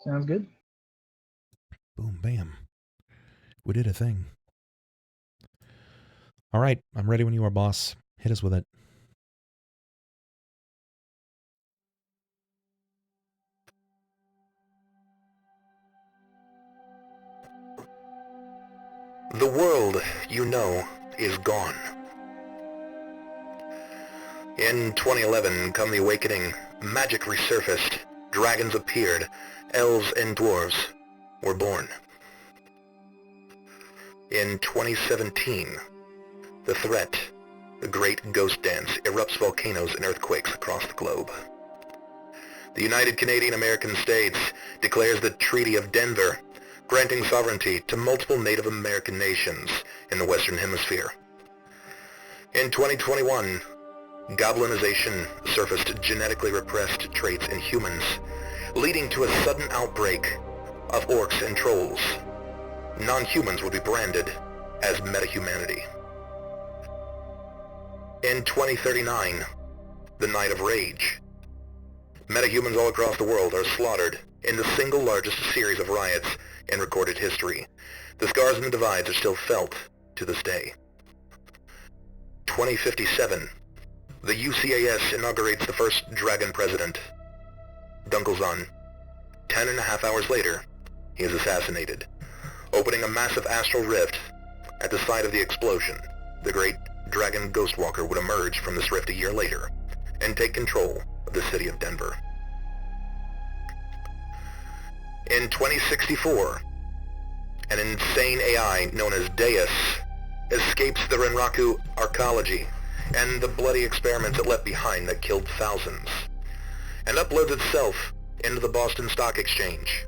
Sounds good. Boom, bam. We did a thing. All right, I'm ready when you are, boss. Hit us with it. The world, you know, is gone. In 2011, come the awakening, magic resurfaced, dragons appeared, elves and dwarves were born. In 2017, the threat, the great ghost dance, erupts volcanoes and earthquakes across the globe. The United Canadian American States declares the Treaty of Denver, granting sovereignty to multiple Native American nations in the Western Hemisphere. In 2021, goblinization surfaced genetically repressed traits in humans, leading to a sudden outbreak of orcs and trolls. Non-humans would be branded as metahumanity. In 2039, the Night of Rage. Metahumans all across the world are slaughtered in the single largest series of riots in recorded history. The scars and the divides are still felt to this day. 2057, the UCAS inaugurates the first dragon president, Dunkelzahn. 10.5 hours later, he is assassinated, opening a massive astral rift. At the site of the explosion, the great dragon Ghostwalker would emerge from this rift a year later and take control of the city of Denver. In 2064, an insane AI known as Deus escapes the Renraku arcology and the bloody experiments it left behind that killed thousands, and uploads itself into the Boston Stock Exchange.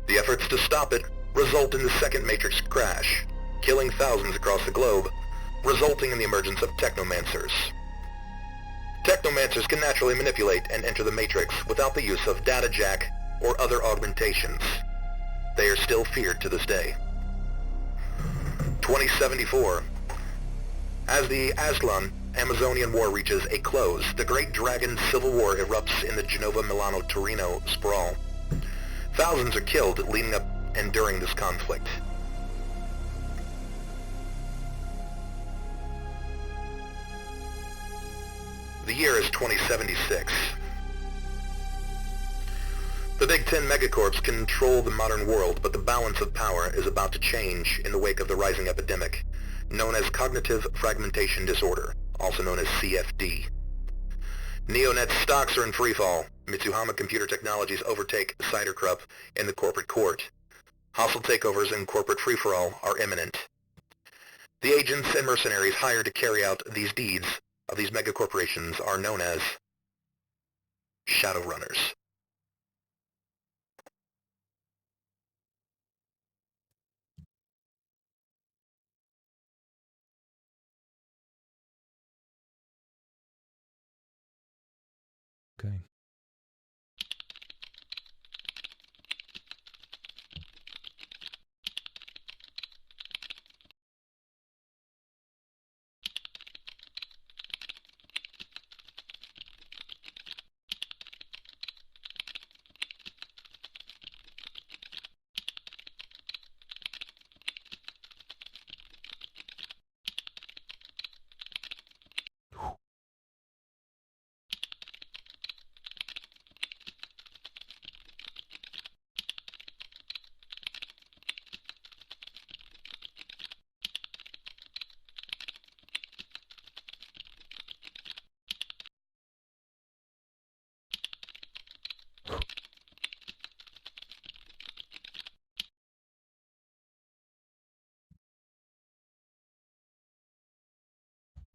The efforts to stop it result in the second Matrix crash, killing thousands across the globe, resulting in the emergence of technomancers. Technomancers can naturally manipulate and enter the Matrix without the use of data jack or other augmentations. They are still feared to this day. 2074. As the Aztlan-Amazonian War reaches a close, the Great Dragon Civil War erupts in the Genova-Milano-Torino sprawl. Thousands are killed leading up and during this conflict. The year is 2076. The Big Ten megacorps control the modern world, but the balance of power is about to change in the wake of the rising epidemic, known as cognitive fragmentation disorder, also known as CFD. Neonet stocks are in freefall. Mitsuhama Computer Technologies overtake Cidercrup in the corporate court. Hostile takeovers and corporate free-for-all are imminent. The agents and mercenaries hired to carry out these deeds of these megacorporations are known as Shadowrunners. Okay.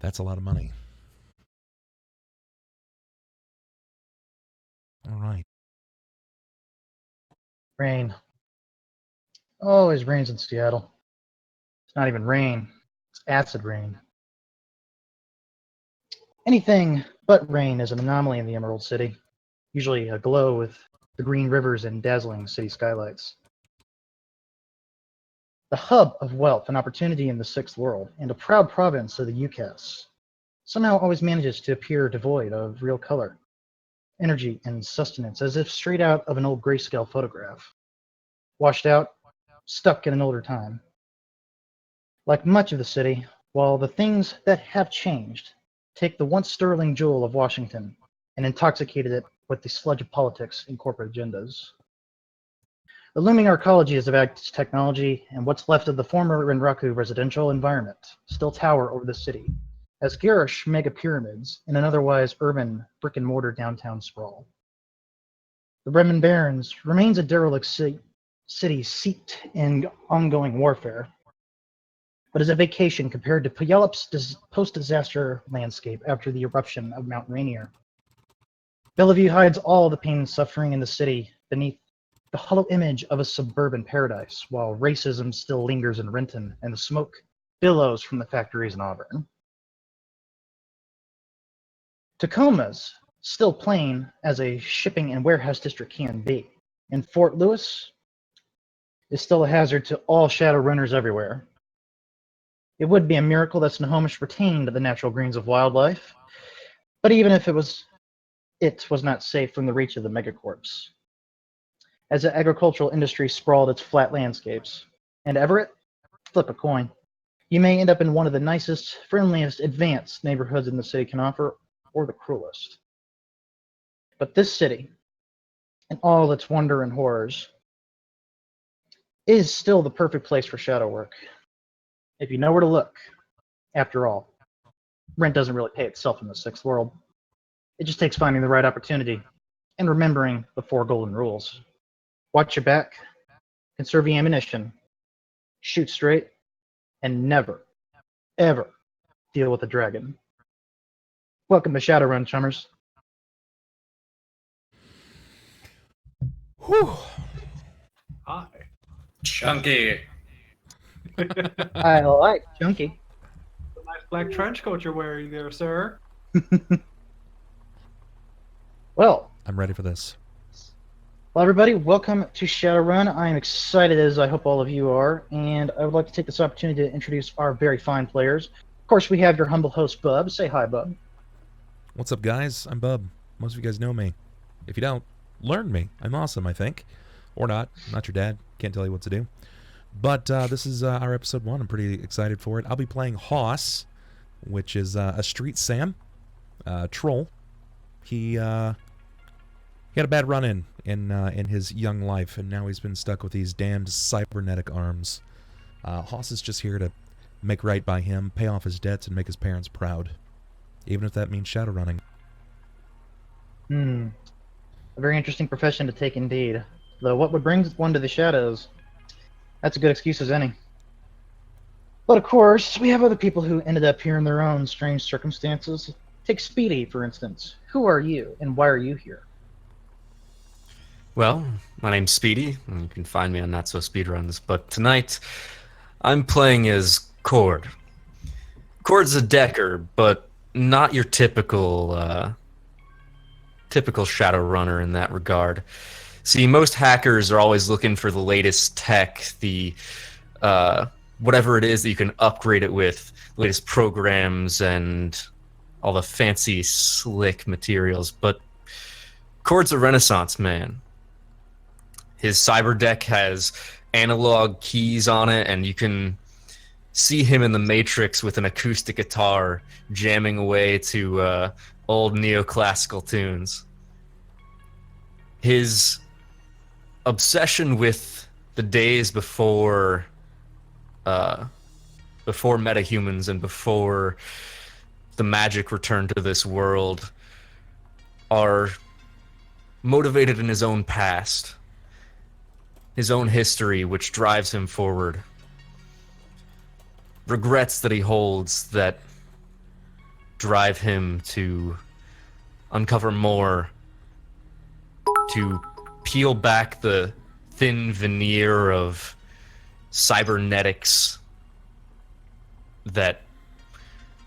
That's a lot of money. All right. Rain. Always rains in Seattle. It's not even rain. It's acid rain. Anything but rain is an anomaly in the Emerald City, usually aglow with the green rivers and dazzling city skylights. The hub of wealth and opportunity in the Sixth World, and a proud province of the UCAS, somehow always manages to appear devoid of real color. energy, and sustenance, as if straight out of an old grayscale photograph. Washed out, stuck in an older time. Like much of the city, while the things that have changed take the once sterling jewel of Washington and intoxicated it with the sludge of politics and corporate agendas. The looming arcologies of its technology and what's left of the former Renraku residential environment still tower over the city as garish mega pyramids in an otherwise urban brick-and-mortar downtown sprawl. The Bremen Barrens remains a derelict city steeped in ongoing warfare, but is a vacation compared to Puyallup's post-disaster landscape after the eruption of Mount Rainier. Bellevue hides all the pain and suffering in the city beneath the hollow image of a suburban paradise, while racism still lingers in Renton and the smoke billows from the factories in Auburn. Tacoma's still plain as a shipping and warehouse district can be, and Fort Lewis is still a hazard to all Shadowrunners everywhere. It would be a miracle that Snohomish retained the natural greens of wildlife, but even if it was not safe from the reach of the megacorps. As the agricultural industry sprawled its flat landscapes. And Everett? Flip a coin. You may end up in one of the nicest, friendliest, advanced neighborhoods in the city can offer, or the cruelest. But this city, and all its wonder and horrors, is still the perfect place for shadow work. If you know where to look. After all, rent doesn't really pay itself in the sixth world. It just takes finding the right opportunity and remembering the 4 golden rules. Watch your back, conserve the ammunition, shoot straight, and never, ever deal with a dragon. Welcome to Shadowrun, chummers. Whew. Hi. Chunky. I like chunky. Nice black trench coat you're wearing there, sir. Well, I'm ready for this. Well, everybody, welcome to Shadowrun. I am excited, as I hope all of you are, and I would like to take this opportunity to introduce our very fine players. Of course, we have your humble host, Bub. Say hi, Bub. What's up, guys? I'm Bub. Most of you guys know me. If you don't, learn me. I'm awesome, I think. Or not. I'm not your dad. Can't tell you what to do. But this is our episode 1. I'm pretty excited for it. I'll be playing Hoss, which is a street Sam, troll. He had a bad run-in in his young life, and now he's been stuck with these damned cybernetic arms. Hoss is just here to make right by him, pay off his debts, and make his parents proud, even if that means shadowrunning. A very interesting profession to take indeed. Though what would bring one to the shadows? That's a good excuse as any. But of course, we have other people who ended up here in their own strange circumstances. Take Speedy, for instance. Who are you, and why are you here? Well, my name's Speedy, and you can find me on NotSoSpeedRuns, but tonight I'm playing as Chord. Chord's a decker, but not your typical Shadowrunner in that regard. See, most hackers are always looking for the latest tech, the whatever it is that you can upgrade it with, the latest programs and all the fancy, slick materials, but Chord's a Renaissance man. His cyber deck has analog keys on it, and you can see him in the Matrix with an acoustic guitar jamming away to old neoclassical tunes. His obsession with the days before metahumans and before the magic returned to this world are motivated in his own past. His own history, which drives him forward. Regrets that he holds that drive him to uncover more, to peel back the thin veneer of cybernetics that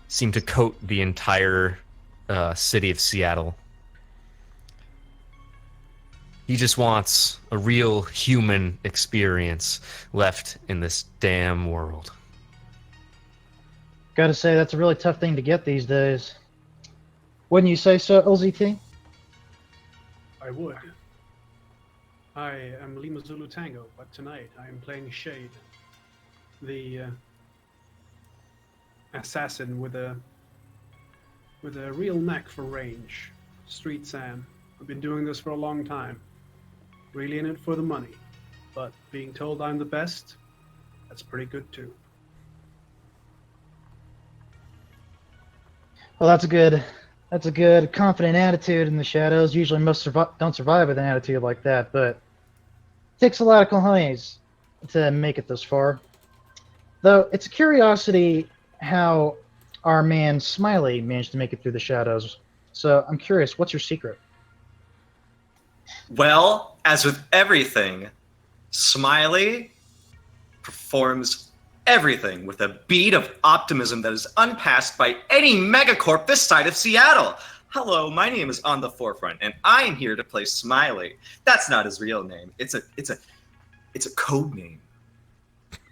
seem to coat the entire city of Seattle. He just wants a real human experience left in this damn world. Gotta say, that's a really tough thing to get these days. Wouldn't you say so, LZT? I would. I am LimaZuluTango, but tonight I am playing Shade, the assassin with a real knack for range. Street Sam. I've been doing this for a long time. Really in it for the money. But being told I'm the best, that's pretty good too. Well, that's a good confident attitude in the shadows. Usually most don't survive with an attitude like that, but it takes a lot of cojones to make it this far. Though it's a curiosity how our man Smiley managed to make it through the shadows. So I'm curious, what's your secret? Well, as with everything, Smiley performs everything with a beat of optimism that is unpassed by any megacorp this side of Seattle. Hello, my name is OnTheForeFront, and I am here to play Smiley. That's not his real name. It's a code name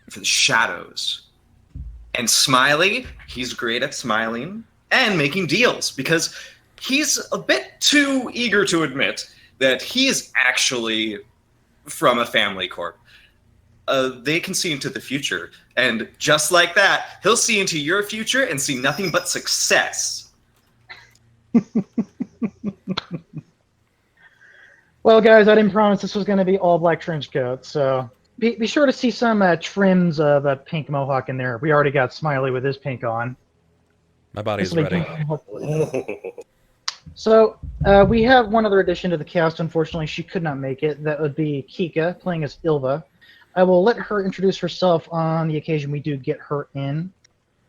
for the shadows. And Smiley, he's great at smiling and making deals because he's a bit too eager to admit that he is actually from a family corp. They can see into the future, and just like that, he'll see into your future and see nothing but success. Well, guys, I didn't promise this was going to be all black trench coat, so be sure to see some trims of a pink mohawk in there. We already got Smiley with his pink on. My body's This'll be ready. pink, hopefully. So we have one other addition to the cast. Unfortunately, she could not make it. That would be Kikka, playing as Ylva. I will let her introduce herself on the occasion we do get her in.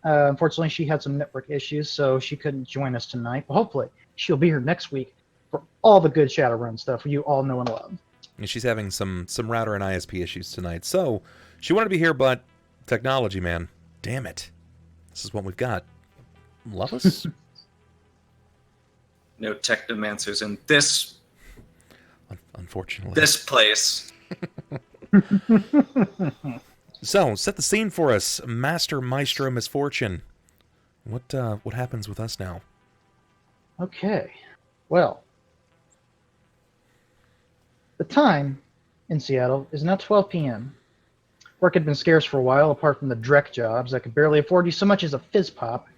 Unfortunately, she had some network issues, so she couldn't join us tonight. But hopefully, she'll be here next week for all the good Shadowrun stuff you all know and love. And she's having some router and ISP issues tonight. So she wanted to be here, but technology, man. Damn it. This is what we've got. Love us? No technomancers in this Unfortunately. this place. So, set the scene for us, Master Maestro Misfortune. What happens with us now? Okay. Well, the time in Seattle is now 12 p.m. Work had been scarce for a while, apart from the Drek jobs that could barely afford you so much as a fizz pop,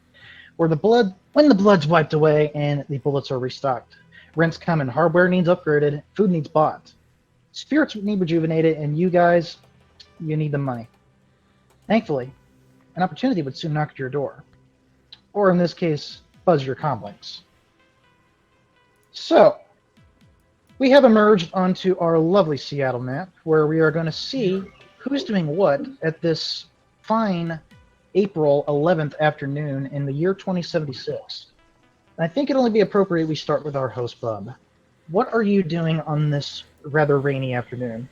when the blood's wiped away and the bullets are restocked. Rent's coming, hardware needs upgraded, food needs bought. Spirits need rejuvenated, and you guys, you need the money. Thankfully, an opportunity would soon knock at your door. Or in this case, buzz your comlinks. So, we have emerged onto our lovely Seattle map, where we are going to see who's doing what at this fine April 11th afternoon in the year 2076. And I think it'd only be appropriate we start with our host, Bub. What are you doing on this rather rainy afternoon?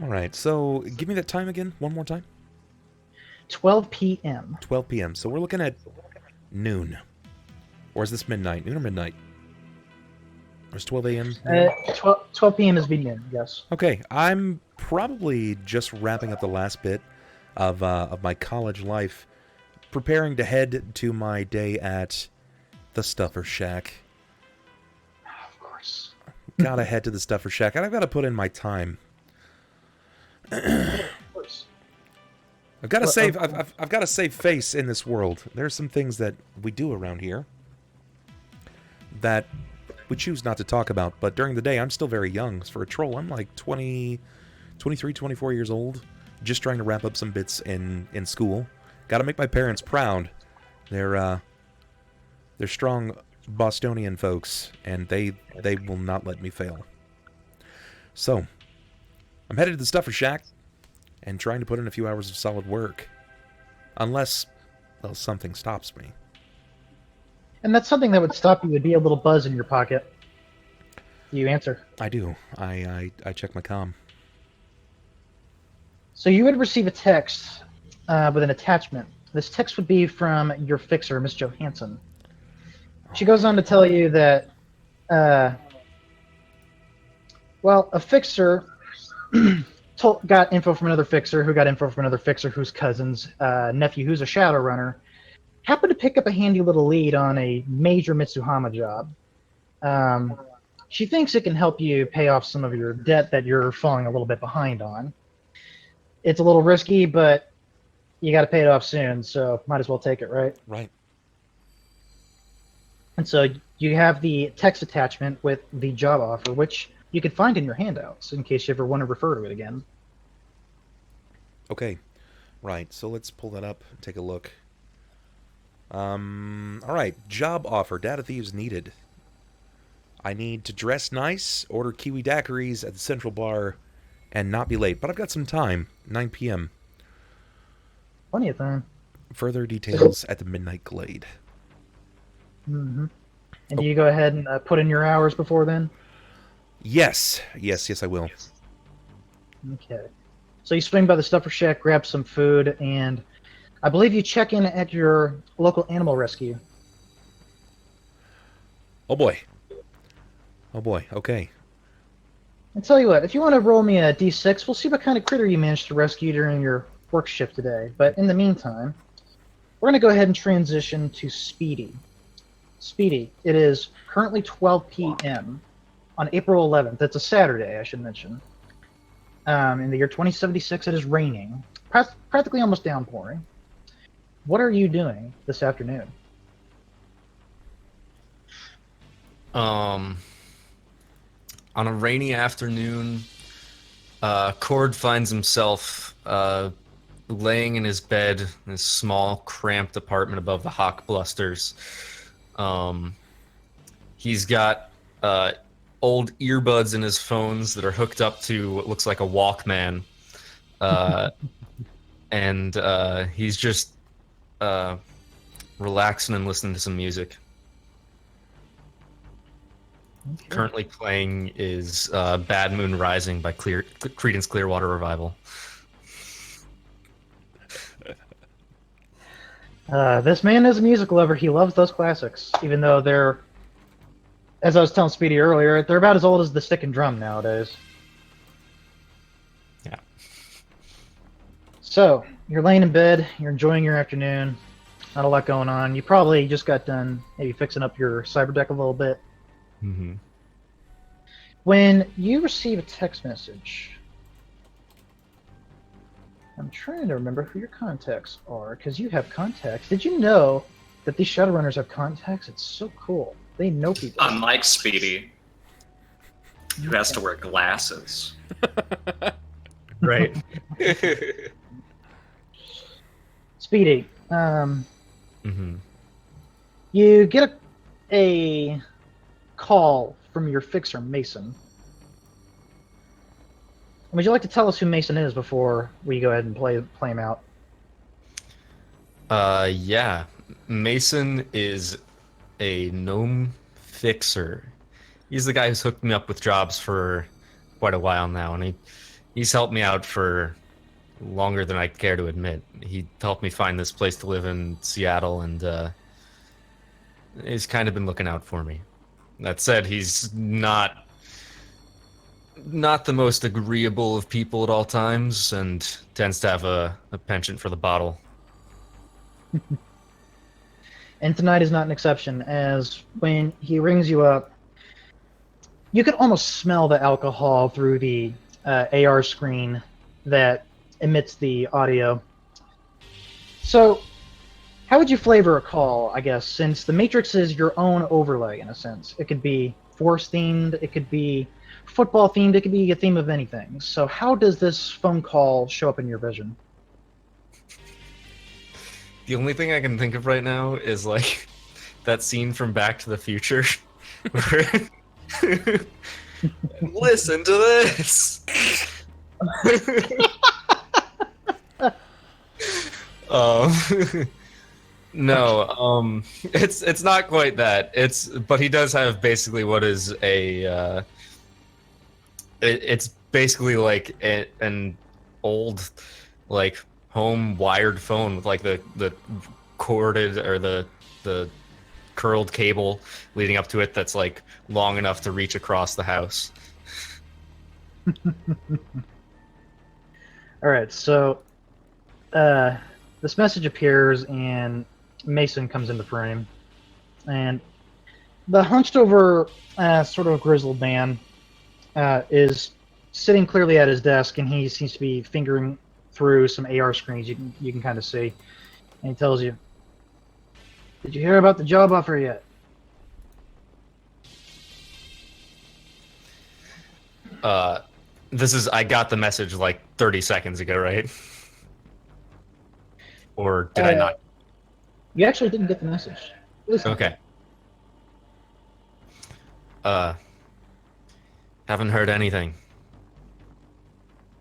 All right, so give me that time again, one more time. 12 p.m. 12 p.m. So we're looking at noon. Or is this midnight? Noon or midnight? Or is 12 a.m.? 12 p.m. is noon, yes. Okay, I'm probably just wrapping up the last bit of my college life, preparing to head to my day at the Stuffer Shack. Of course. Gotta head to the Stuffer Shack, and I've got to put in my time. Of course. I've got to save. I've got to save face in this world. There are some things that we do around here that we choose not to talk about. But during the day, I'm still very young. For a troll, I'm like 20, 23, 24 years old. Just trying to wrap up some bits in school. Got to make my parents proud. They're strong Bostonian folks, and they will not let me fail. So, I'm headed to the Stuffer Shack and trying to put in a few hours of solid work. Unless, well, something stops me. And that's something that would stop you would be a little buzz in your pocket. You answer. I do. I check my comm. So you would receive a text with an attachment. This text would be from your fixer, Miss Johansson. She goes on to tell you that, well, a fixer got info from another fixer, who got info from another fixer whose cousin's nephew, who's a Shadowrunner, happened to pick up a handy little lead on a major Mitsuhama job. she thinks it can help you pay off some of your debt that you're falling a little bit behind on. It's a little risky, but you got to pay it off soon, so might as well take it, right? Right. And so you have the text attachment with the job offer, which you can find in your handouts in case you ever want to refer to it again. Okay. Right. So let's pull that up and take a look. All right. Job offer. Data thieves needed. I need to dress nice, order kiwi daiquiris at the Central Bar, and not be late. But I've got some time. 9 p.m. Plenty of time. Further details at the Midnight Glade. Mm-hmm. And do you go ahead and put in your hours before then? Yes, I will. Okay. So you swing by the Stuffer Shack, grab some food, and I believe you check in at your local animal rescue. Oh boy. Okay. I tell you what, if you want to roll me a d6, we'll see what kind of critter you managed to rescue during your work shift today. But in the meantime, we're going to go ahead and transition to Speedy. Speedy, it is currently 12 p.m. on April 11th. It's a Saturday, I should mention. In the year 2076, it is raining, practically almost downpouring. What are you doing this afternoon? On a rainy afternoon, Chord finds himself laying in his bed in his small, cramped apartment above the Hawk Blusters. He's got old earbuds in his phones that are hooked up to what looks like a Walkman. And he's just relaxing and listening to some music. Okay. Currently playing is Bad Moon Rising by Creedence Clearwater Revival. This man is a music lover. He loves those classics, even though they're, as I was telling Speedy earlier, they're about as old as the stick and drum nowadays. Yeah. So, you're laying in bed, you're enjoying your afternoon, not a lot going on. You probably just got done maybe fixing up your cyber deck a little bit. Mm-hmm. When you receive a text message, I'm trying to remember who your contacts are, because you have contacts. Did you know that these Shadowrunners have contacts? It's so cool. They know people. Unlike Speedy, who has to wear glasses. Right. Speedy, Mm-hmm. you get a call from your fixer, Mason. Would you like to tell us who Mason is before we go ahead and play him out? Yeah. Mason is a gnome fixer. He's the guy who's hooked me up with jobs for quite a while now, and he's helped me out for longer than I care to admit. He helped me find this place to live in Seattle, and he's kind of been looking out for me. That said, he's not the most agreeable of people at all times, and tends to have a penchant for the bottle. And tonight is not an exception, as when he rings you up, you can almost smell the alcohol through the AR screen that emits the audio. So, how would you flavor a call, I guess, since the Matrix is your own overlay, in a sense? It could be Force-themed, it could be football-themed, it could be a theme of anything. So how does this phone call show up in your vision? The only thing I can think of right now is, like, that scene from Back to the Future. Where listen to this! No, it's not quite that. But he does have basically what is a it's basically like an old, like, home wired phone with like the corded or the curled cable leading up to it that's like long enough to reach across the house. All right, so this message appears and Mason comes into frame, and The hunched over, sort of grizzled man is sitting clearly at his desk, and he seems to be fingering through some AR screens. You can kind of see, and he tells you, "Did you hear about the job offer yet?" I got the message like 30 seconds ago, right? Or did I not? You actually didn't get the message. Listen. Okay. Haven't heard anything.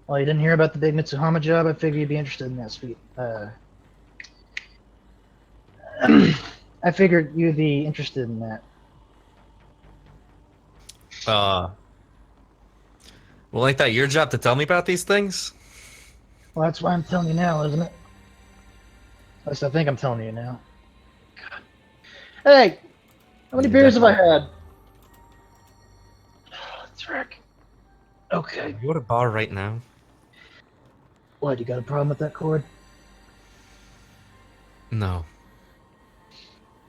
Well, you didn't hear about the big Mitsuhama job. I figured you'd be interested in that, sweet. I figured you'd be interested in that. Well, ain't that your job to tell me about these things? Well, that's why I'm telling you now, isn't it? At least I think I'm telling you now. God. Hey, how many beers have I had? That's Rick. Okay. You at a bar right now? What, you got a problem with that, Chord? No.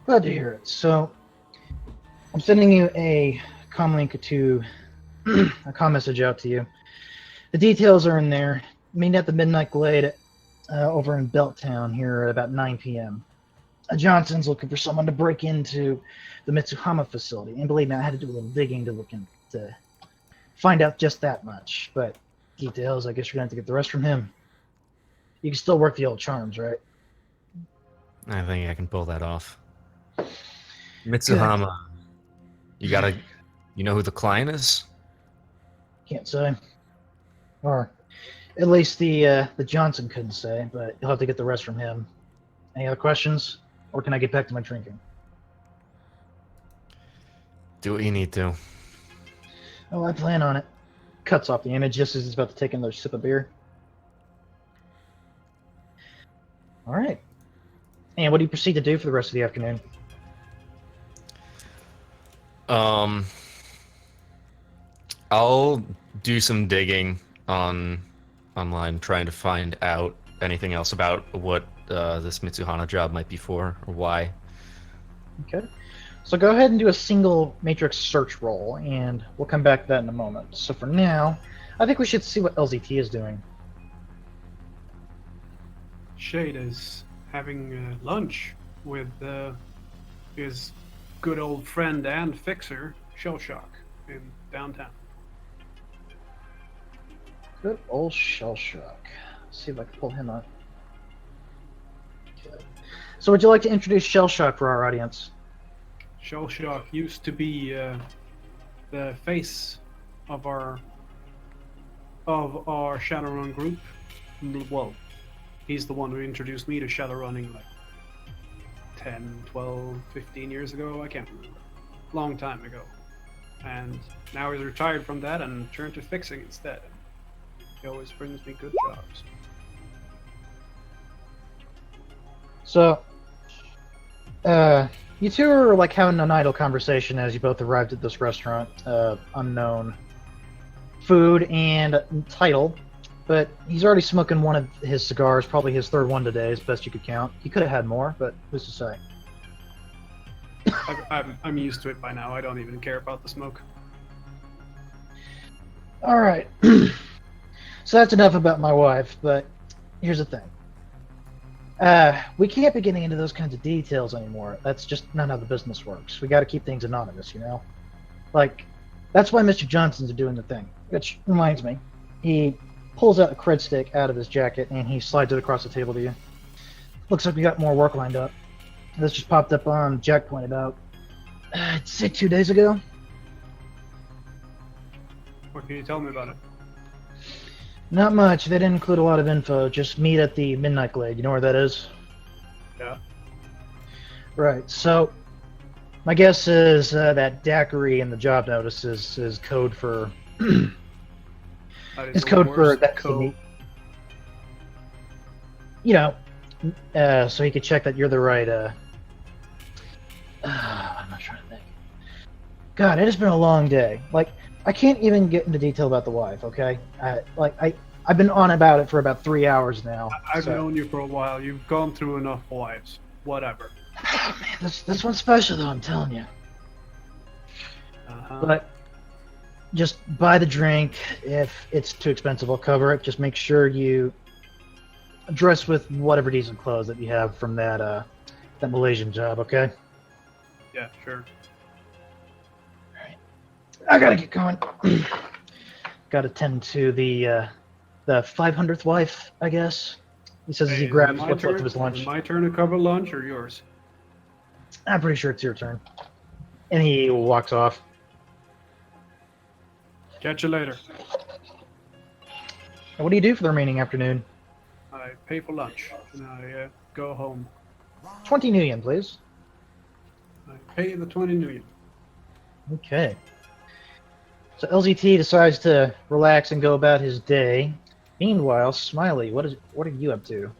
Glad to hear it. So, I'm sending you a comm link to a comm message out to you. The details are in there. Meet at the Midnight Glade over in Belttown here at about 9 p.m. Johnson's looking for someone to break into the Mitsuhama facility. And believe me, I had to do a little digging to find out just that much. But details, I guess you're going to have to get the rest from him. You can still work the old charms, right? I think I can pull that off. Mitsuhama. You know who the client is? Can't say. Or at least the Johnson couldn't say, but you'll have to get the rest from him. Any other questions? Or can I get back to my drinking? Do what you need to. Oh, I plan on it. Cuts off the image just as he's about to take another sip of beer. All right. And what do you proceed to do for the rest of the afternoon? I'll do some digging online, trying to find out anything else about what this Mitsuhana job might be for, or why. Okay. So go ahead and do a single matrix search roll, and we'll come back to that in a moment. So for now, I think we should see what LZT is doing. Shade is having lunch with his good old friend and fixer, Shellshock, in downtown. Good old Shellshock. See if I can pull him up. Okay. So would you like to introduce Shellshock for our audience? Shellshock used to be the face of our Shadowrun group. Well, he's the one who introduced me to Shadowrunning like 10, 12, 15 years ago. I can't remember. Long time ago. And now he's retired from that and turned to fixing instead. He always brings me good jobs. So, you two are like having an idle conversation as you both arrived at this restaurant, unknown food and title, but he's already smoking one of his cigars, probably his third one today, as best you could count. He could have had more, but who's to say? I'm used to it by now. I don't even care about the smoke. All right. So that's enough about my wife, but here's the thing. We can't be getting into those kinds of details anymore. That's just not how the business works. We got to keep things anonymous, you know? Like, that's why Mr. Johnson's doing the thing. Which reminds me, he pulls out a cred stick out of his jacket and he slides it across the table to you. Looks like we got more work lined up. This just popped up on Jack pointed out. I'd say 2 days ago. What can you tell me about it? Not much. They didn't include a lot of info. Just meet at the Midnight Glade. You know where that is? Yeah. Right. So, my guess is that daiquiri in the job notice is code for. It's code for that's the meet. You know, so he could check that you're the right. I'm not trying to think. God, it has been a long day. Like, I can't even get into detail about the wife. Okay, I've been on about it for about 3 hours now. I've known you for a while. You've gone through enough wives. Whatever. Man, this one's special though. I'm telling you. But just buy the drink. If it's too expensive, I'll cover it. Just make sure you dress with whatever decent clothes that you have from that Malaysian job, okay? Yeah, sure. I gotta get going. Gotta tend to the 500th wife, I guess. He says as he Hey, grabs is it what's my left of turn? his lunch. Is it my turn to cover lunch or yours? I'm pretty sure it's your turn. And he walks off. Catch you later. And what do you do for the remaining afternoon? I pay for lunch and I go home. 20 new yen, please. I pay the 20 new yen. Okay. So LZT decides to relax and go about his day. Meanwhile, Smiley, what are you up to?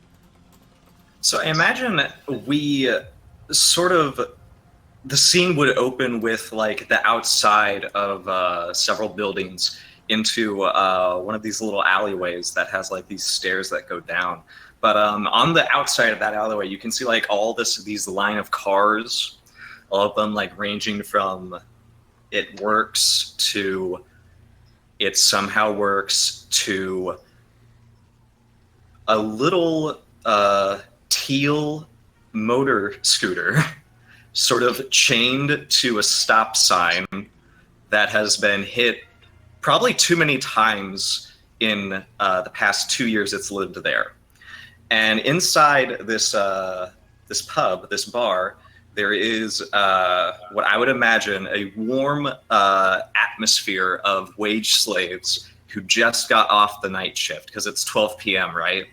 So I imagine we sort of the scene would open with like the outside of several buildings into one of these little alleyways that has like these stairs that go down. But on the outside of that alleyway, you can see like all these line of cars, all of them like ranging from it works to it somehow works to a little teal motor scooter sort of chained to a stop sign that has been hit probably too many times in the past 2 years it's lived there. And inside this this pub, this bar, there is what I would imagine a warm atmosphere of wage slaves who just got off the night shift because it's 12 p.m., right?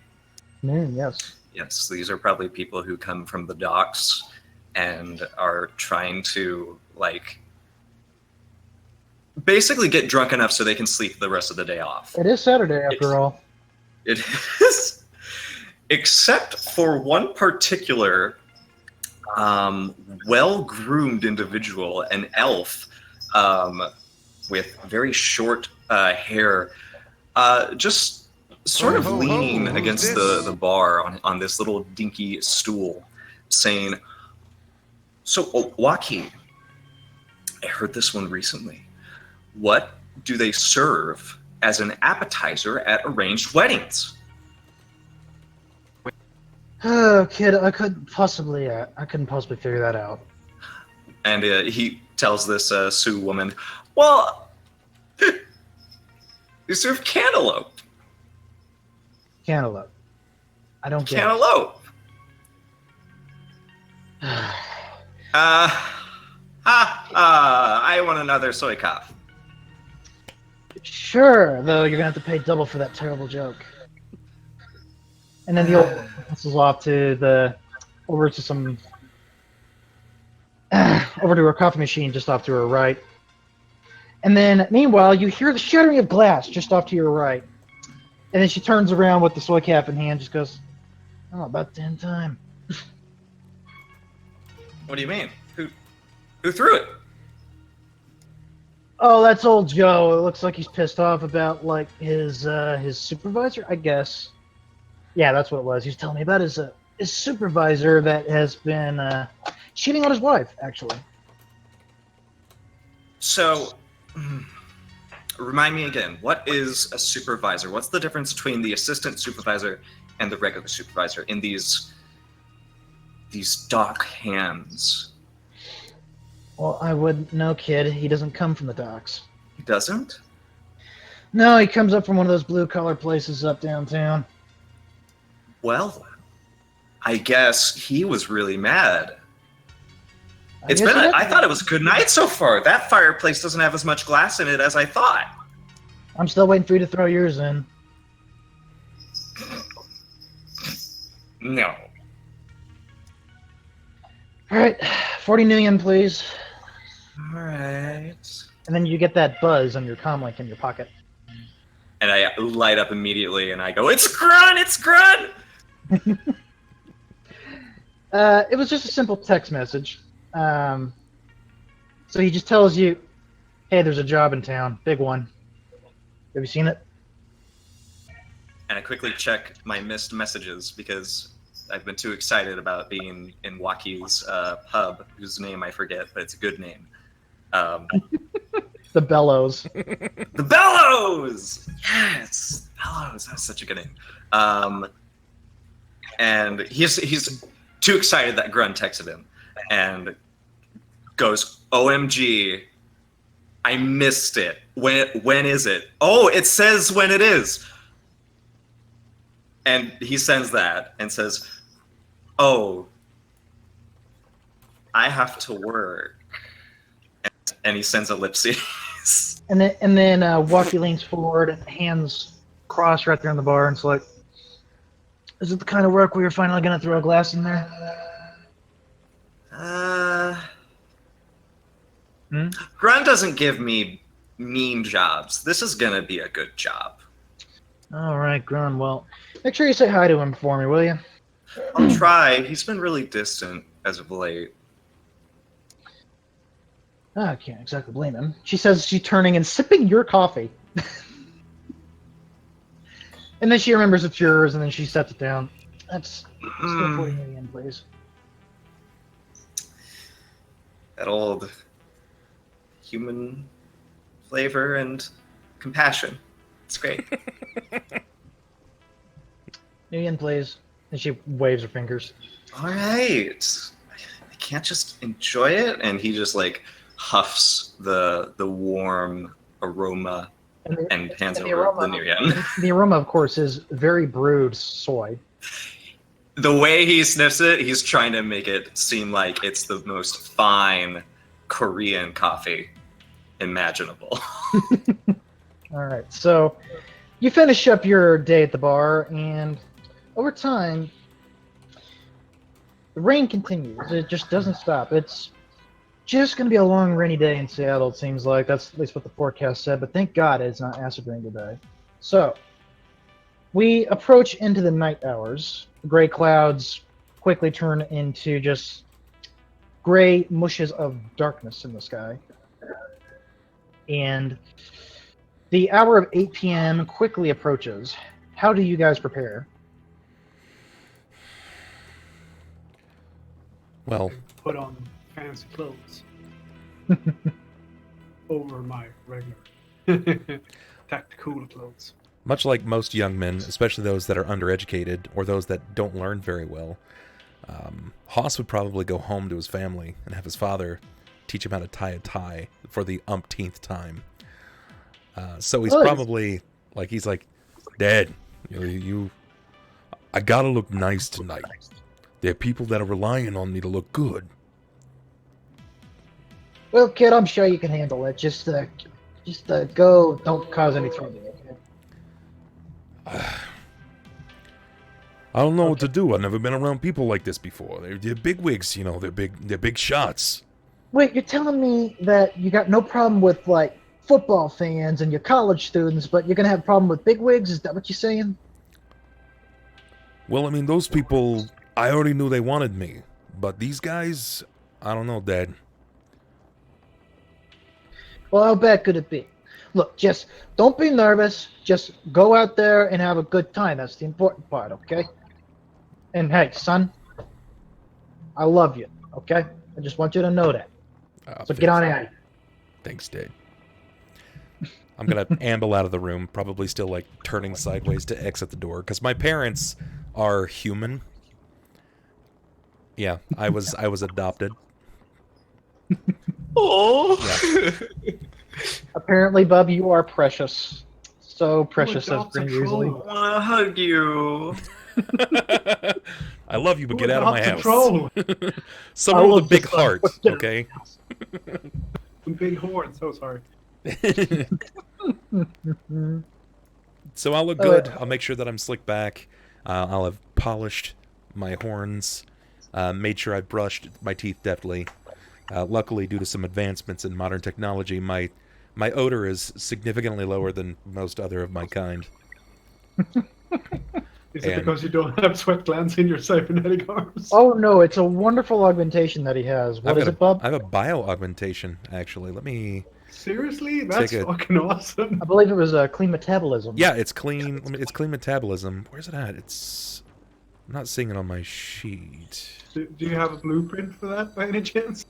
Yes. Yes, these are probably people who come from the docks and are trying to, like, basically get drunk enough so they can sleep the rest of the day off. It is Saturday, after all. It is. Except for one particular well-groomed individual, an elf with very short hair, just sort of leaning against the bar on this little dinky stool, saying, "So, Joaquin, I heard this one recently. What do they serve as an appetizer at arranged weddings?" Oh, kid, I couldn't possibly figure that out. And he tells this Sioux woman, "Well, they serve cantaloupe." Cantaloupe. I don't get Cantaloupe. I want another soy cough. it. Sure, though you're gonna have to pay double for that terrible joke. And then the old woman pencils off to over to her coffee machine just off to her right. And then, meanwhile, you hear the shattering of glass just off to your right. And then she turns around with the soy cap in hand, just goes, "Oh, about damn time." What do you mean? Who threw it? Oh, that's old Joe. It looks like he's pissed off about like his supervisor, I guess. Yeah, that's what it was. He was telling me about his supervisor that has been cheating on his wife, actually. So, remind me again, what is a supervisor? What's the difference between the assistant supervisor and the regular supervisor in these dock hands? Well, I wouldn't know, kid. He doesn't come from the docks. He doesn't? No, he comes up from one of those blue-collar places up downtown. Well, I guess he was really mad. I thought it was a good night so far. That fireplace doesn't have as much glass in it as I thought. I'm still waiting for you to throw yours in. No. All right, 40 million, please. All right. And then you get that buzz on your comlink in your pocket. And I light up immediately and I go, "It's Grun! It's Grun!" It was just a simple text message. So he just tells you, "Hey, there's a job in town, big one. Have you seen it?" And I quickly check my missed messages because I've been too excited about being in Joaquin's pub, whose name I forget, but it's a good name. The bellows. The bellows. Yes, bellows. That's such a good name. And he's too excited that Grun texted him, and goes, "OMG, I missed it. When is it? Oh, it says when it is." And he sends that and says, "Oh, I have to work." And he sends ellipses. And then Walkie leans forward, hands crossed right there on the bar, and it's like, "Is it the kind of work where you're finally gonna throw a glass in there?" Grun doesn't give me mean jobs. This is gonna be a good job. All right, Grun. Well, make sure you say hi to him for me, will you? I'll try. He's been really distant as of late. I can't exactly blame him. She says she's turning and sipping your coffee. And then she remembers it's yours, and then she sets it down. That's still 40 million, please. That old human flavor and compassion. It's great. Million, please. And she waves her fingers. All right. I can't just enjoy it. And he just like huffs the warm aroma and hands over the new yen. The aroma, of course, is very brewed soy. The way he sniffs it, he's trying to make it seem like it's the most fine Korean coffee imaginable. All right, so you finish up your day at the bar, and over time, the rain continues. It just doesn't stop. It's just going to be a long rainy day in Seattle, it seems like. That's at least what the forecast said, but thank God it's not acid rain today. So, we approach into the night hours. The gray clouds quickly turn into just gray mushes of darkness in the sky. And the hour of 8 p.m. quickly approaches. How do you guys prepare? Well, Put on fancy clothes over my regular tactical clothes. much like most young men, especially those that are undereducated or those that don't learn very well, Haas would probably go home to his family and have his father teach him how to tie a tie for the umpteenth time. So he's probably like, he's like, Dad, I gotta look nice tonight. There are people that are relying on me to look good. Well, kid, I'm sure you can handle it. Just go. Don't cause any trouble. Okay? I don't know what to do. I've never been around people like this before. They're bigwigs, you know. They're big shots. Wait, you're telling me that you got no problem with like football fans and your college students, but you're gonna have a problem with bigwigs? Is that what you're saying? Well, I mean, those people, I already knew they wanted me. But these guys, I don't know, Dad. Well, how bad could it be? Look, just don't be nervous. Just go out there and have a good time. That's the important part, okay? And hey, son, I love you, okay? I just want you to know that. So get on at it. Thanks, Dad. I'm going to amble out of the room, probably still like turning sideways to exit the door, because my parents are human. Yeah, I was adopted. Oh. Yeah. Apparently, Bub, you are precious. So precious as pretty easily. I want to hug you. I love you, but get out of my house. Troll. Someone with a big heart, okay? Big horn. So sorry. So I'll look good. I'll make sure that I'm slicked back. I'll have polished my horns, made sure I brushed my teeth deftly. Luckily, due to some advancements in modern technology, my odor is significantly lower than most other of my kind. Is it because you don't have sweat glands in your cybernetic arms? Oh no, it's a wonderful augmentation that he has. What is it, Bub? I have a bio-augmentation, actually. Let me... Seriously? That's fucking awesome. I believe it was clean metabolism. Yeah, it's clean. It's clean metabolism. Where's it at? It's... I'm not seeing it on my sheet. Do you have a blueprint for that by any chance?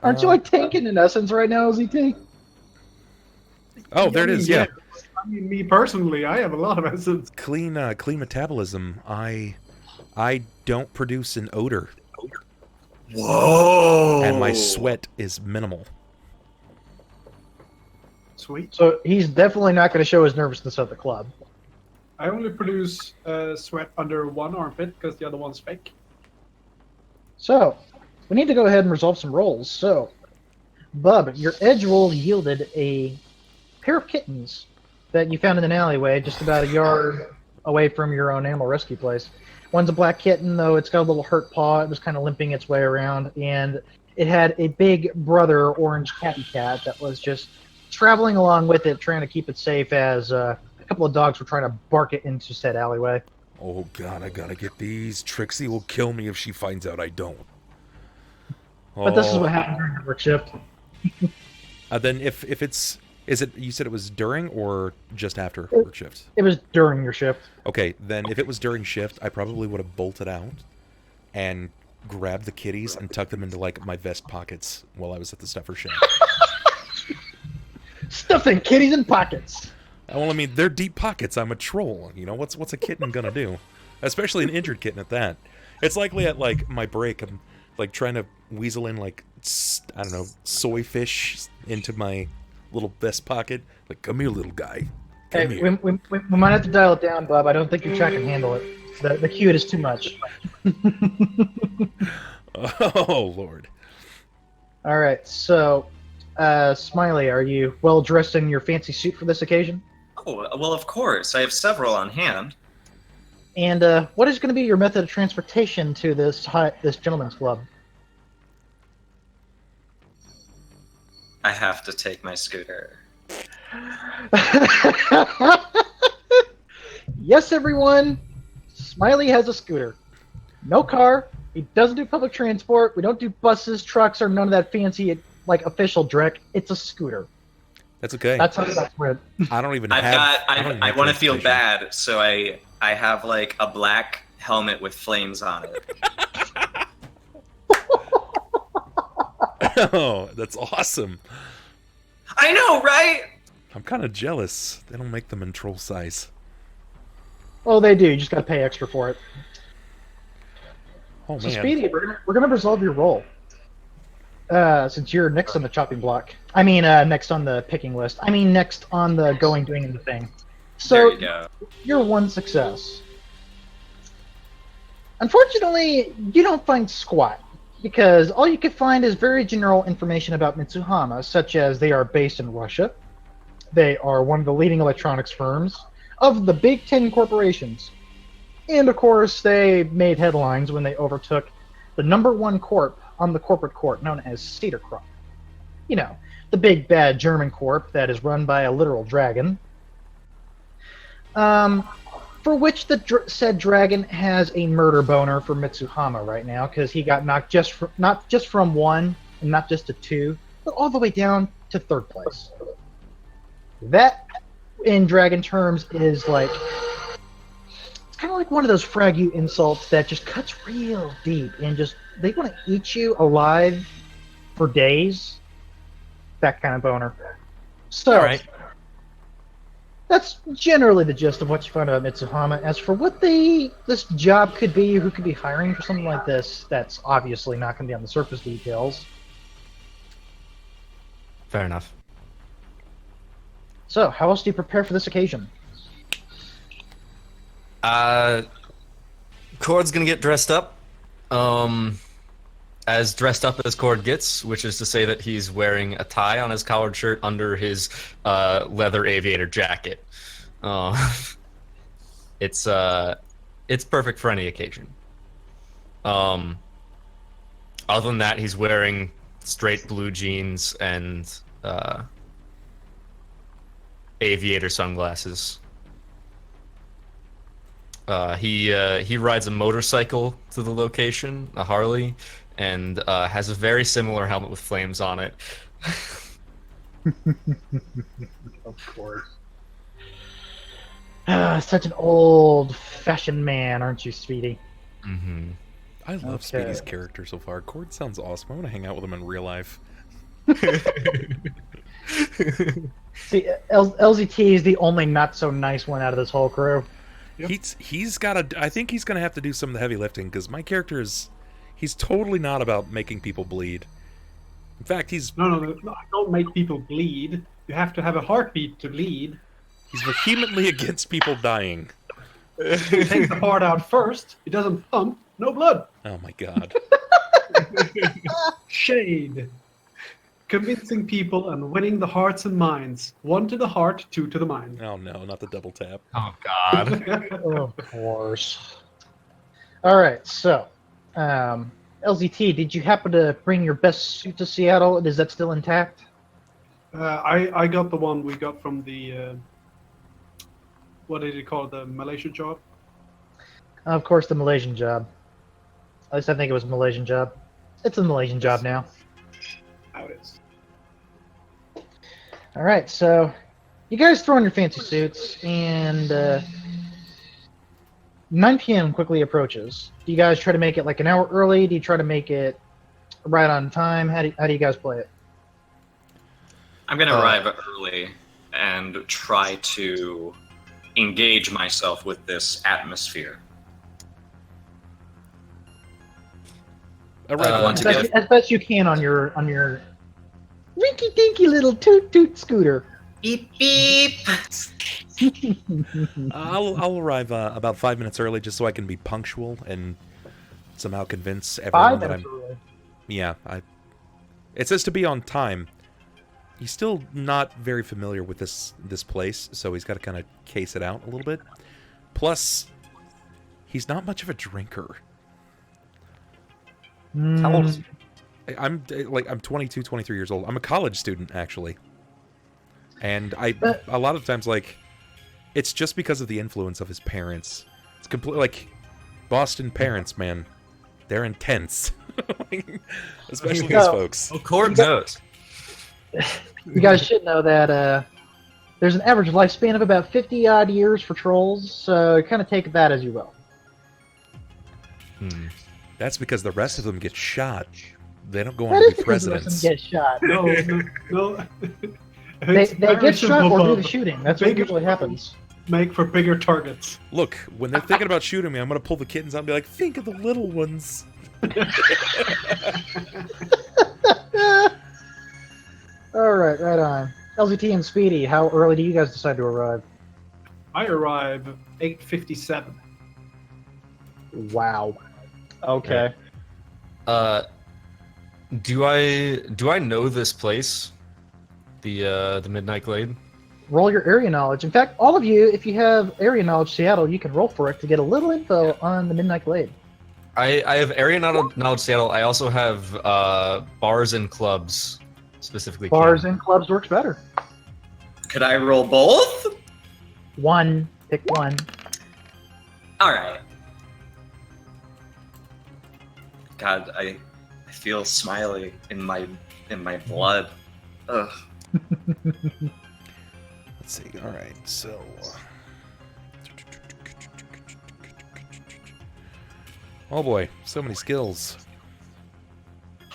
Aren't you like tanking in essence right now, ZT? Oh, there it is. Yeah, I mean, me personally, I have a lot of essence. clean metabolism. I don't produce an odor, Whoa! and my sweat is minimal. Sweet. So he's definitely not going to show his nervousness at the club. I only produce sweat under one armpit because the other one's fake. So we need to go ahead and resolve some rolls. So, Bub, your edge roll yielded a pair of kittens that you found in an alleyway just about a yard away from your own animal rescue place. One's a black kitten, though it's got a little hurt paw. It was kind of limping its way around, and it had a big brother, orange catty cat, that was just traveling along with it, trying to keep it safe as a couple of dogs were trying to bark it into said alleyway. Oh God, I gotta get these. Trixie will kill me if she finds out I don't. But this is what happened during your work shift. Then if it's, is it, you said it was during or just after work shift? It was during your shift. Okay, then if it was during shift, I probably would have bolted out and grabbed the kitties and tucked them into like my vest pockets while I was at the stuffer shack. Stuffing kitties in pockets. Well, I mean, they're deep pockets. I'm a troll. You know, what's a kitten gonna do? Especially an injured kitten at that. It's likely at like my break, I'm like trying to weasel in like, I don't know, soy fish into my little vest pocket. Like, come here, little guy. Come Hey, here. we might have to dial it down, Bob. I don't think your track can handle it. The cute is too much. Oh Lord. All right, so Smiley, are you well dressed in your fancy suit for this occasion? Oh, well, of course. I have several on hand. And what is going to be your method of transportation to this gentleman's club? I have to take my scooter. Yes, everyone. Smiley has a scooter. No car. He doesn't do public transport. We don't do buses, trucks, or none of that fancy like official dreck. It's a scooter. That's okay. That's how that's went. I don't even I have want to feel transportation. bad, so I have like a black helmet with flames on it. Oh, that's awesome. I know, right? I'm kind of jealous. They don't make them in troll size. Oh, they do. You just got to pay extra for it. Oh So, man. Speedy, we're gonna resolve your roll. Since you're next on the chopping block. I mean, next on the picking list. I mean, next on the going, doing, and the thing. There So, you go. you're one success. Unfortunately, you don't find squat, because all you can find is very general information about Mitsuhama, such as they are based in Russia, they are one of the leading electronics firms of the Big Ten corporations, and of course, they made headlines when they overtook the #1 corp on the corporate court known as Cedarcroft. You know, the big bad German corp that is run by a literal dragon. For which the said dragon has a murder boner for Mitsuhama right now, because he got knocked not just from 1 and not just to 2, but all the way down to 3rd place. That, in dragon terms, is like, it's kind of like one of those frag you insults that just cuts real deep and just, they want to eat you alive for days. That kind of boner. So, All right. that's generally the gist of what you find about Mitsuhama. As for what this job could be, who could be hiring for something like this, that's obviously not going to be on the surface details. Fair enough. So, how else do you prepare for this occasion? Chord's gonna get dressed up. As dressed up as Chord gets, which is to say that he's wearing a tie on his collared shirt under his leather aviator jacket. It's perfect for any occasion. Other than that, he's wearing straight blue jeans and aviator sunglasses. He rides a motorcycle to the location, a Harley, and has a very similar helmet with flames on it. Of course. Such an old-fashioned man, aren't you, Speedy? Mm-hmm. I love Okay. Speedy's character so far. Chord sounds awesome. I want to hang out with him in real life. See, LZT is the only not so nice one out of this whole crew. Yep. He's got to. I think he's gonna have to do some of the heavy lifting because my character he's totally not about making people bleed. In fact, No, don't make people bleed. You have to have a heartbeat to bleed. he's vehemently against people dying. Take the heart out first. It doesn't pump. No blood. Oh my god. Shade. Convincing people and winning the hearts and minds. 1 to the heart, 2 to the mind. Oh no, not the double tap. Oh God. Of course. All right, so LZT, did you happen to bring your best suit to Seattle? Is that still intact? I got the one we got from the what did he call it, the Malaysia job? Of course, the Malaysian job. At least I think it was a Malaysian job. It's a Malaysian job now. How it is. All right, so you guys throw on your fancy suits, and 9 p.m. quickly approaches. Do you guys try to make it like an hour early? Do you try to make it right on time? How do you guys play it? I'm gonna arrive early and try to engage myself with this atmosphere. Alright, As best you can on your rinky dinky little toot toot scooter. Beep beep. I'll arrive about 5 minutes early just so I can be punctual and somehow convince everyone 5 that minutes I'm. early. Yeah, it says to be on time. He's still not very familiar with this place, so he's got to kind of case it out a little bit. Plus, he's not much of a drinker. How old is he? I'm 22, 23 years old. I'm a college student actually, and a lot of times it's just because of the influence of his parents. It's completely like Boston parents, man. They're intense, especially these folks. Oh, Chord knows. You guys should know that there's an average lifespan of about 50-odd years for trolls, so kind of take that as you will. That's because the rest of them get shot. They don't go on That to is be because the rest of presidents. them get shot. No. They It's get very shot simple, or do Bob. the shooting. That's what Bigger usually happens. Make for bigger targets. Look, when they're thinking about shooting me, I'm gonna pull the kittens out and be like, "Think of the little ones." All right, right on. LZT and Speedy, how early do you guys decide to arrive? I arrive 8:57. Wow. Okay. Do I know this place? The Midnight Glade? Roll your area knowledge. In fact, all of you, if you have area knowledge Seattle, you can roll for it to get a little info on the Midnight Glade. I have area knowledge Seattle. I also have bars and clubs, specifically. Bars and clubs works better. Could I roll both? One. Pick one. All right. God, I feel Smiley in my blood. Ugh. Let's see. All right, so. Oh boy, so many skills.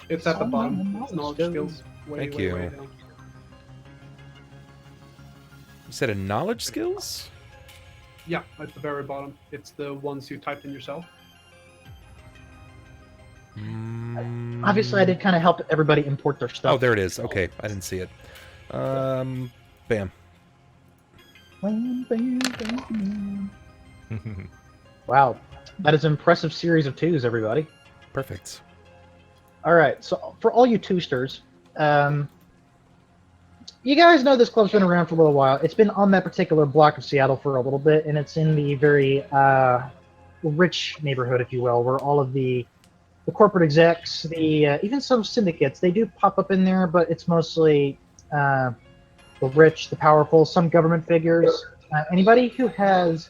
It's at the bottom. It's knowledge skills. Thank Way you. down. You said a knowledge skills? Yeah, at the very bottom. It's the ones you typed in yourself. Obviously, I did kind of help everybody import their stuff. Oh, there it is. Okay, I didn't see it. Bam. Wow. That is an impressive series of twos, everybody. Perfect. All right, so for all you twosters, you guys know this club's been around for a little while. It's been on that particular block of Seattle for a little bit, and it's in the very rich neighborhood, if you will, where all of the corporate execs, even some syndicates, they do pop up in there, but it's mostly the rich, the powerful, some government figures. Anybody who has,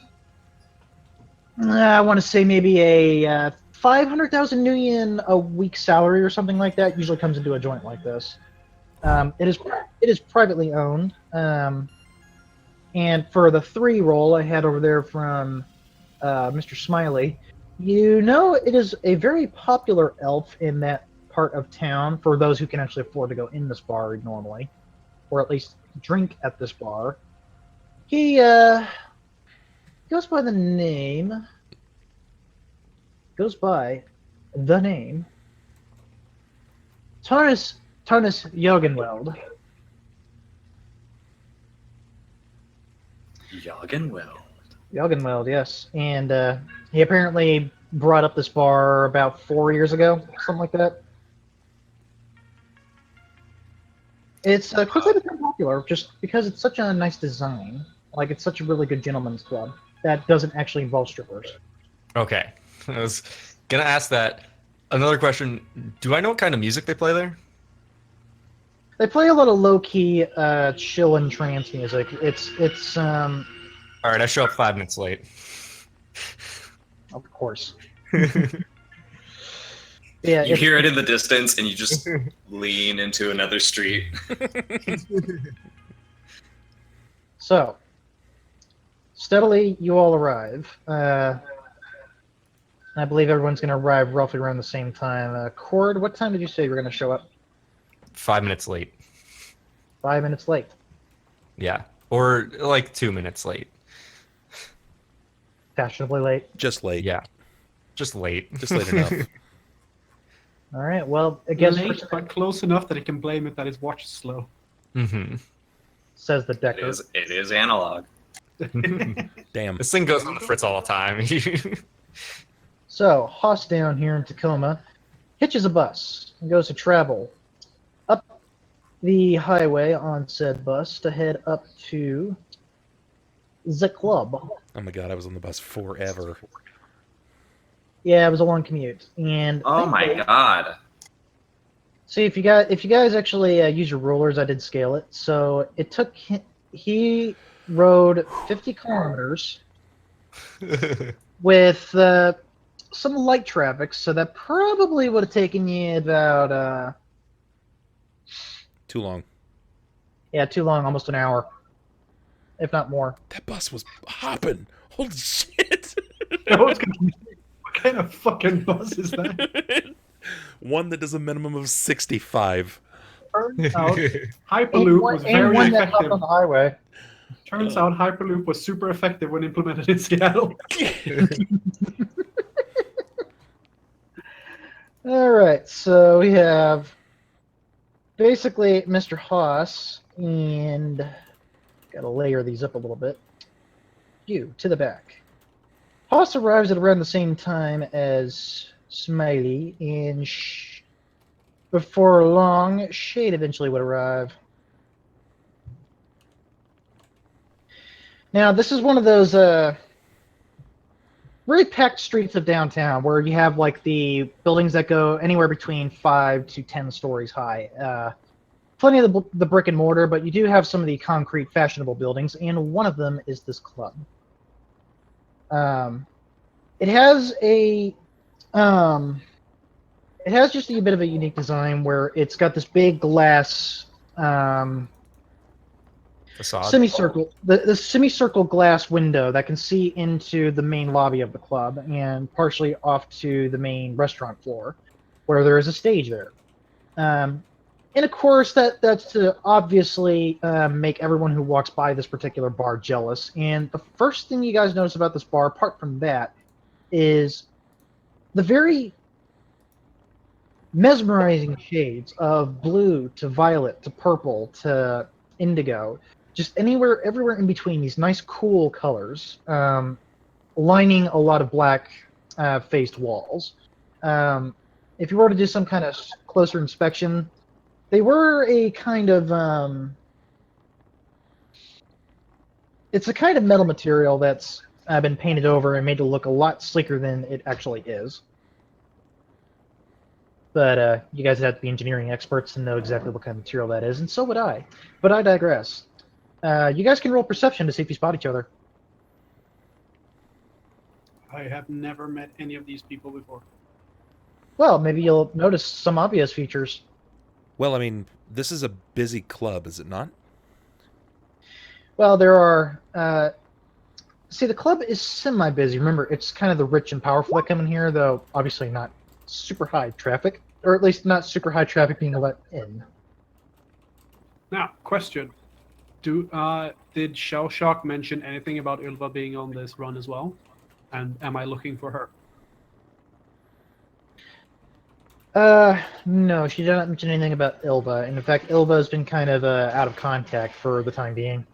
I want to say maybe a 500,000 nuyen a week salary or something like that usually comes into a joint like this. It is privately owned, and for the 3 roll I had over there from Mr. Smiley, you know it is a very popular elf in that part of town for those who can actually afford to go in this bar normally, or at least drink at this bar. He goes by the name Tarnus Jorgenweld. Jorgenweld, yes. And he apparently brought up this bar about 4 years ago, something like that. It's quickly become popular just because it's such a nice design. Like, it's such a really good gentleman's club that doesn't actually involve strippers. Okay. I was gonna ask that. Another question, do I know what kind of music they play there? They play a lot of low-key, chill and trance music. It's Alright, I show up 5 minutes late. of course. Yeah, You hear it in the distance, and you just lean into another street. So, steadily, you all arrive. I believe everyone's going to arrive roughly around the same time. Chord, what time did you say you were going to show up? 5 minutes late. 5 minutes late. Yeah. Or like 2 minutes late. Fashionably late. Just late. Yeah. Just late. Just late enough. All right, well, I guess Late, but close enough that he can blame it that his watch is slow. Mm-hmm. says the It Decker. is analog. Damn. This thing goes on the fritz all the time. So, Haas down here in Tacoma hitches a bus and goes to travel up the highway on said bus to head up to the club. Oh my god, I was on the bus forever. Yeah, it was a long commute, and Oh my god. see if you guys actually use your rulers, I did scale it. So it took he rode 50 kilometers with some light traffic, so that probably would have taken you about Too long. yeah, too long, almost an hour, if not more. That bus was hopping. Holy shit. I was confused. What kind of fucking bus is that? One that does a minimum of 65. Turns out And Hyperloop one, was and very one that hopped effective. on the highway. Turns out Hyperloop was super effective when implemented in Seattle. All right, so we have basically Mr. Haas, and gotta layer these up a little bit. You to the back. Haas arrives at around the same time as Smiley, and before long, Shade eventually would arrive. Now, this is one of those really packed streets of downtown where you have like the buildings that go anywhere between 5 to 10 stories high. Plenty of the brick and mortar, but you do have some of the concrete fashionable buildings, and one of them is this club. It has just a bit of a unique design where it's got this big glass Facade. semicircle, the semicircle glass window that can see into the main lobby of the club and partially off to the main restaurant floor, where there is a stage there. And of course, that's to obviously make everyone who walks by this particular bar jealous. And the first thing you guys notice about this bar, apart from that, is the very mesmerizing shades of blue to violet to purple to indigo. Just everywhere in between, these nice, cool colors, lining a lot of black-faced walls. If you were to do some kind of closer inspection, they were a kind of it's a kind of metal material that's been painted over and made to look a lot sleeker than it actually is. But you guys have to be engineering experts to know exactly what kind of material that is, and so would I. But I digress. You guys can roll perception to see if you spot each other. I have never met any of these people before. Well, maybe you'll notice some obvious features. Well, I mean, this is a busy club, is it not? Well, there are... see, the club is semi-busy. Remember, it's kind of the rich and powerful that come in here, though obviously not super high traffic. or at least not super high traffic being let in. Now, question: did Shell Shock mention anything about Ylva being on this run as well? And am I looking for her? No, she did not mention anything about Ylva. And in fact, Ylva has been kind of out of contact for the time being.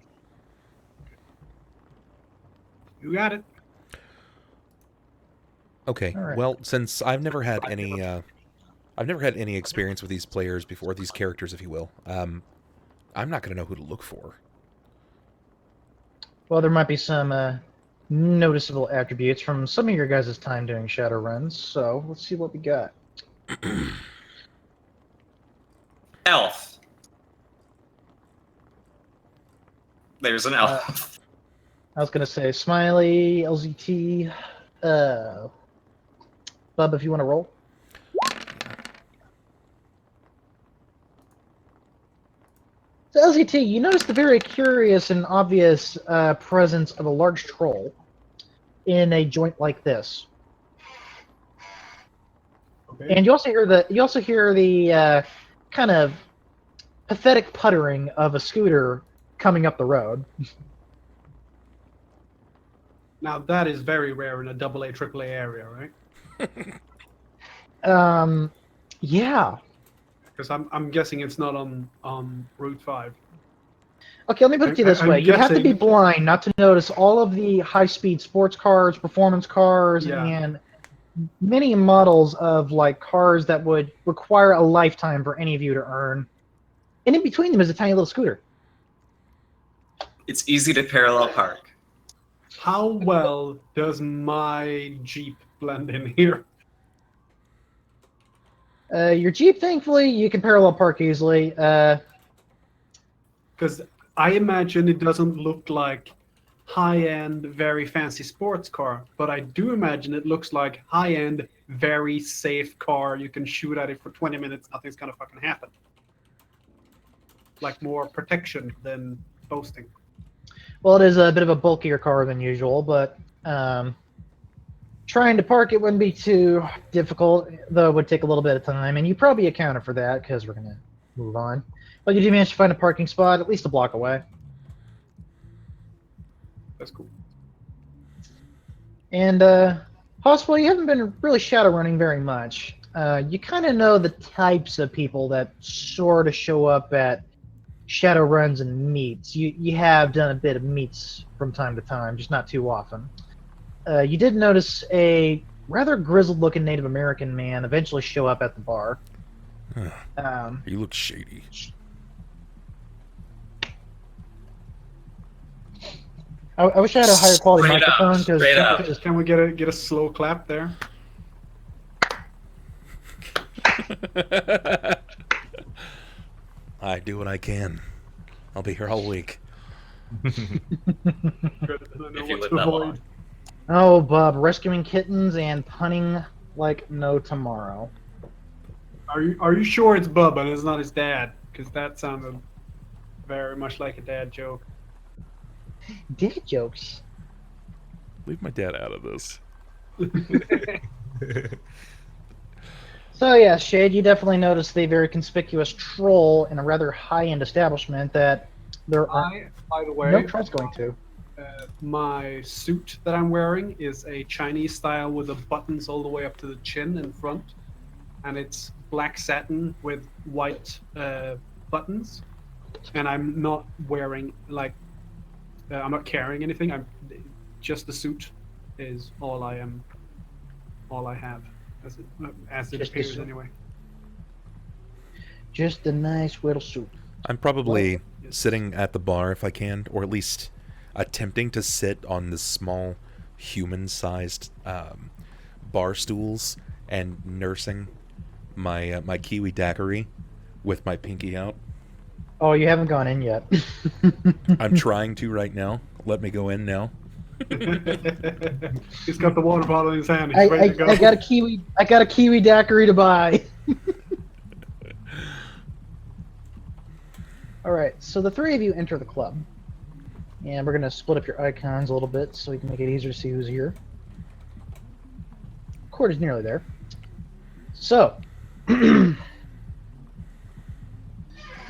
You got it. Okay. All right. Well, since I've never had any experience with these players before, these characters, if you will, I'm not going to know who to look for. Well, there might be some noticeable attributes from some of your guys' time doing Shadowruns, so let's see what we got. Elf. There's an elf. I was going to say Smiley, LZT, Bub, if you want to roll. So LZT, you notice the very curious and obvious presence of a large troll in a joint like this. Okay. And you also hear the kind of pathetic puttering of a scooter coming up the road. Now that is very rare in a AA, AAA area, right? Yeah. Because I'm guessing it's not on Route 5. Okay, let me put it to you this I'm way. You'd have to be guessing- blind not to notice all of the high-speed sports cars, performance cars, Yeah. and many models of like cars that would require a lifetime for any of you to earn. And in between them is a tiny little scooter. It's easy to parallel park. How well does my Jeep blend in here? Your Jeep, thankfully, you can parallel park easily. Because I imagine it doesn't look like high-end, very fancy sports car, but I do imagine it looks like high-end, very safe car. You can shoot at it for 20 minutes, nothing's gonna fucking happen. Like more protection than boasting. Well, it is a bit of a bulkier car than usual, but trying to park it wouldn't be too difficult, though it would take a little bit of time, and you probably accounted for that because we're going to move on. But you do manage to find a parking spot at least a block away. That's cool. And possibly you haven't been really shadowrunning very much. You kind of know the types of people that sort of show up at Shadowruns and meets. You have done a bit of meets from time to time, just not too often. You did notice a rather grizzled-looking Native American man eventually show up at the bar. He looks shady. I wish I had a higher quality Straight up, microphone straight up. because Can we get a slow clap there? I do what I can. I'll be here all week. Good. I know If you what live to that avoid. long. oh, Bob, rescuing kittens and punning like no tomorrow. Are you sure it's Bub and it's not his dad? Because that sounded very much like a dad joke. Dad jokes. Leave my dad out of this. So yeah, Shade, you definitely noticed the very conspicuous troll in a rather high-end establishment that there are By the way, no trolls going to. my suit that I'm wearing is a Chinese style with the buttons all the way up to the chin in front, and it's black satin with white buttons. And I'm not wearing I'm not carrying anything. I'm just the suit is all I have as it Just the appears suit. anyway. Just a nice little soup. I'm probably Yes. sitting at the bar if I can, or at least attempting to sit on the small human-sized bar stools and nursing my my kiwi daiquiri with my pinky out. Oh, you haven't gone in yet. I'm trying to right now. Let me go in now. He's got the water bottle in his hand. I, He's ready to go. I got a kiwi daiquiri to buy. All right, so the three of you enter the club, and we're gonna split up your icons a little bit so we can make it easier to see who's here. Chord is nearly there. So,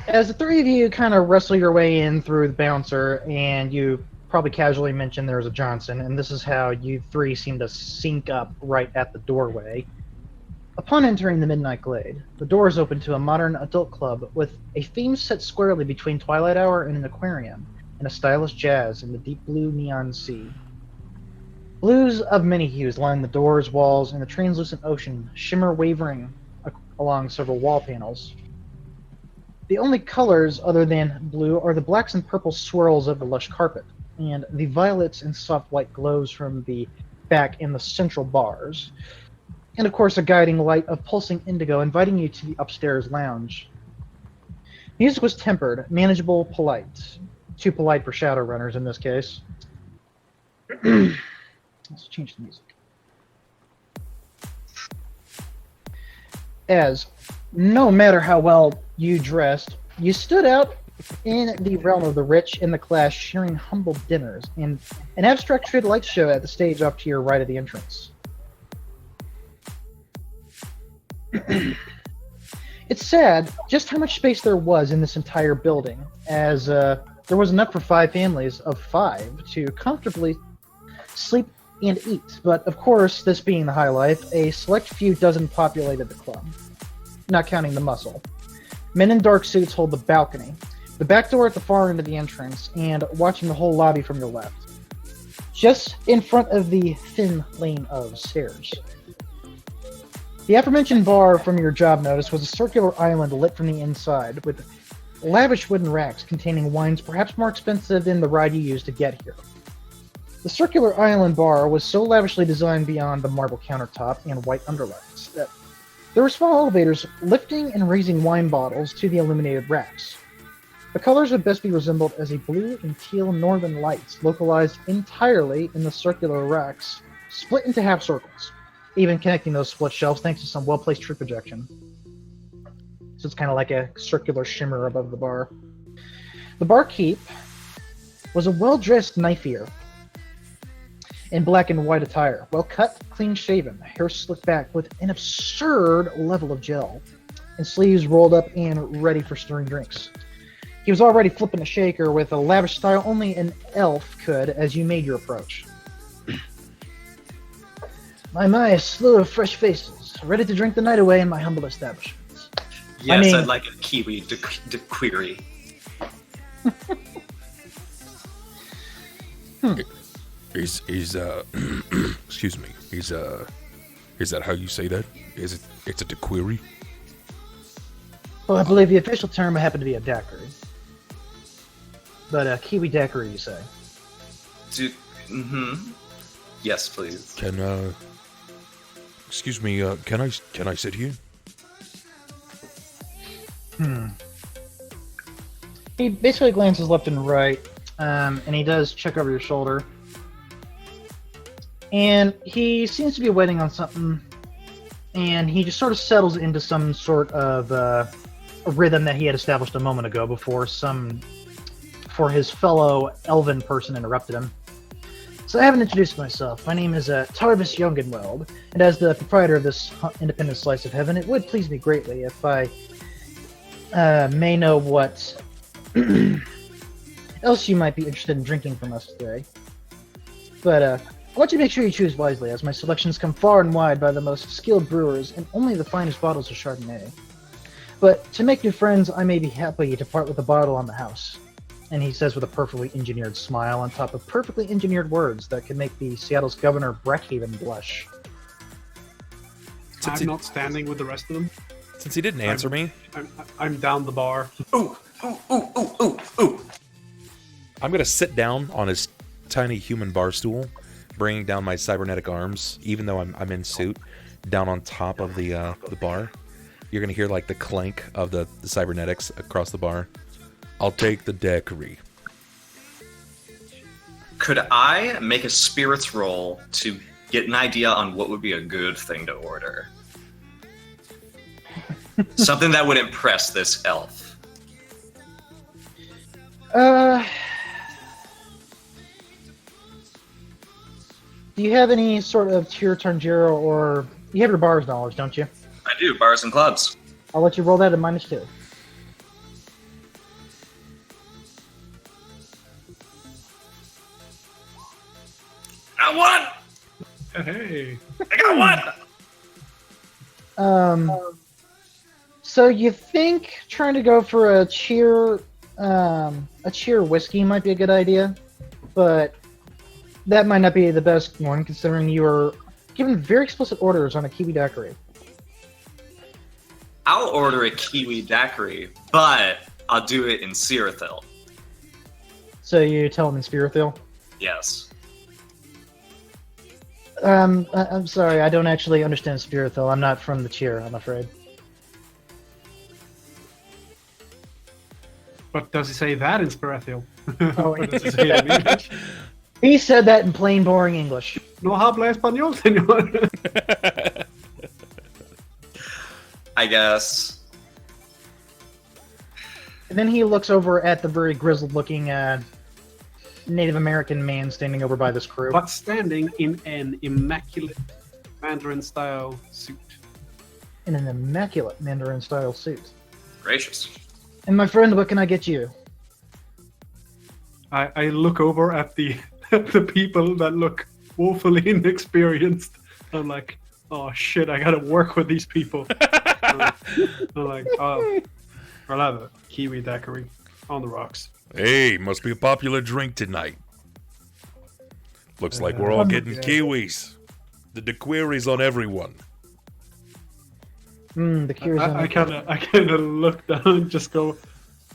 As the three of you kind of wrestle your way in through the bouncer, and you probably casually mention there's a Johnson, and this is how you three seem to sync up right at the doorway. Upon entering the Midnight Glade, the doors open to a modern adult club with a theme set squarely between Twilight Hour and an aquarium, and a stylish jazz in the deep blue neon sea. Blues of many hues line the doors, walls, and the translucent ocean shimmer wavering along several wall panels. The only colors other than blue are the blacks and purple swirls of the lush carpet, and the violets and soft white glows from the back in the central bars. And of course a guiding light of pulsing indigo inviting you to the upstairs lounge. Music was tempered, manageable, polite. Too polite for Shadowrunners in this case. Let's change the music. As, no matter how well you dressed, you stood out in the realm of the rich and the class sharing humble dinners and an abstract treated light show at the stage off to your right of the entrance. It's sad just how much space there was in this entire building, as there was enough for 5 families of 5 to comfortably sleep and eat. But of course, this being the high life, a select few dozen populated the club, not counting the muscle. Men in dark suits hold the balcony, the back door at the far end of the entrance, and watching the whole lobby from your left, just in front of the thin lane of stairs. The aforementioned bar from your job notice was a circular island lit from the inside, with lavish wooden racks containing wines perhaps more expensive than the ride you used to get here. The circular island bar was so lavishly designed beyond the marble countertop and white underlays that there were small elevators lifting and raising wine bottles to the illuminated racks. The colors would best be resembled as a blue and teal northern lights localized entirely in the circular racks, split into half circles, even connecting those split shelves thanks to some well-placed true projection. So it's kind of like a circular shimmer above the bar. The barkeep was a well-dressed knife-ear in black and white attire, well-cut, clean-shaven, hair slicked back with an absurd level of gel, and sleeves rolled up and ready for stirring drinks. He was already flipping a shaker with a lavish style only an elf could as you made your approach. My, a slew of fresh faces, ready to drink the night away in my humble establishment. Yes, I'd like a kiwi query. Is excuse me, is that how you say that? It's a daiquiri? Well, I believe the official term happened to be a daiquiri. But a kiwi daiquiri, you say? Yes, please. Excuse me, can I sit here? He basically glances left and right, and he does check over your shoulder. And he seems to be waiting on something, and he just sort of settles into some sort of a rhythm that he had established a moment ago before his fellow elven person interrupted him. So I haven't introduced myself. My name is Tarvis Youngenweld, and as the proprietor of this independent slice of heaven, it would please me greatly if I may know what else you might be interested in drinking from us today. But I want you to make sure you choose wisely, as my selections come far and wide by the most skilled brewers, and only the finest bottles of Chardonnay. But to make new friends, I may be happy to part with a bottle on the house. And he says with a perfectly engineered smile on top of perfectly engineered words that could make the Seattle's governor Breckhaven blush. I'm not standing with the rest of them. Since he didn't answer me, I'm down the bar. Ooh. I'm gonna sit down on his tiny human bar stool, bringing down my cybernetic arms, even though I'm in suit, down on top of the bar. You're gonna hear like the clank of the cybernetics across the bar. I'll take the daiquiri. Could I make a spirits roll to get an idea on what would be a good thing to order? Something that would impress this elf. Do you have any sort of Tyr Tanjiro, or you have your bar's knowledge, don't you? I do, bars and clubs. I'll let you roll that at -2. I won! Hey. I got one! So you think trying to go for a cheer whiskey might be a good idea, but that might not be the best one considering you were given very explicit orders on a kiwi daiquiri. I'll order a kiwi daiquiri, but I'll do it in Cyrithil. So you tell him in Spirithil? Yes. I'm sorry, I don't actually understand Spirithil. I'm not from the cheer, I'm afraid. But does he say that in Spirithiel? Oh, Or does he say it in English? He said that in plain, boring English. No habla español, señor. I guess. And then he looks over at the very grizzled-looking Native American man standing over by this crew. But standing in an immaculate Mandarin-style suit. In an immaculate Mandarin-style suit. Gracious. And my friend, what can I get you? I look over at the people that look woefully inexperienced. I'm like, oh shit, I gotta work with these people. I'm like, oh, I'll have a kiwi daiquiri on the rocks. Hey, must be a popular drink tonight. Looks like we're all getting kiwis. The daiquiris on everyone. The cure's on I kind of look down and just go,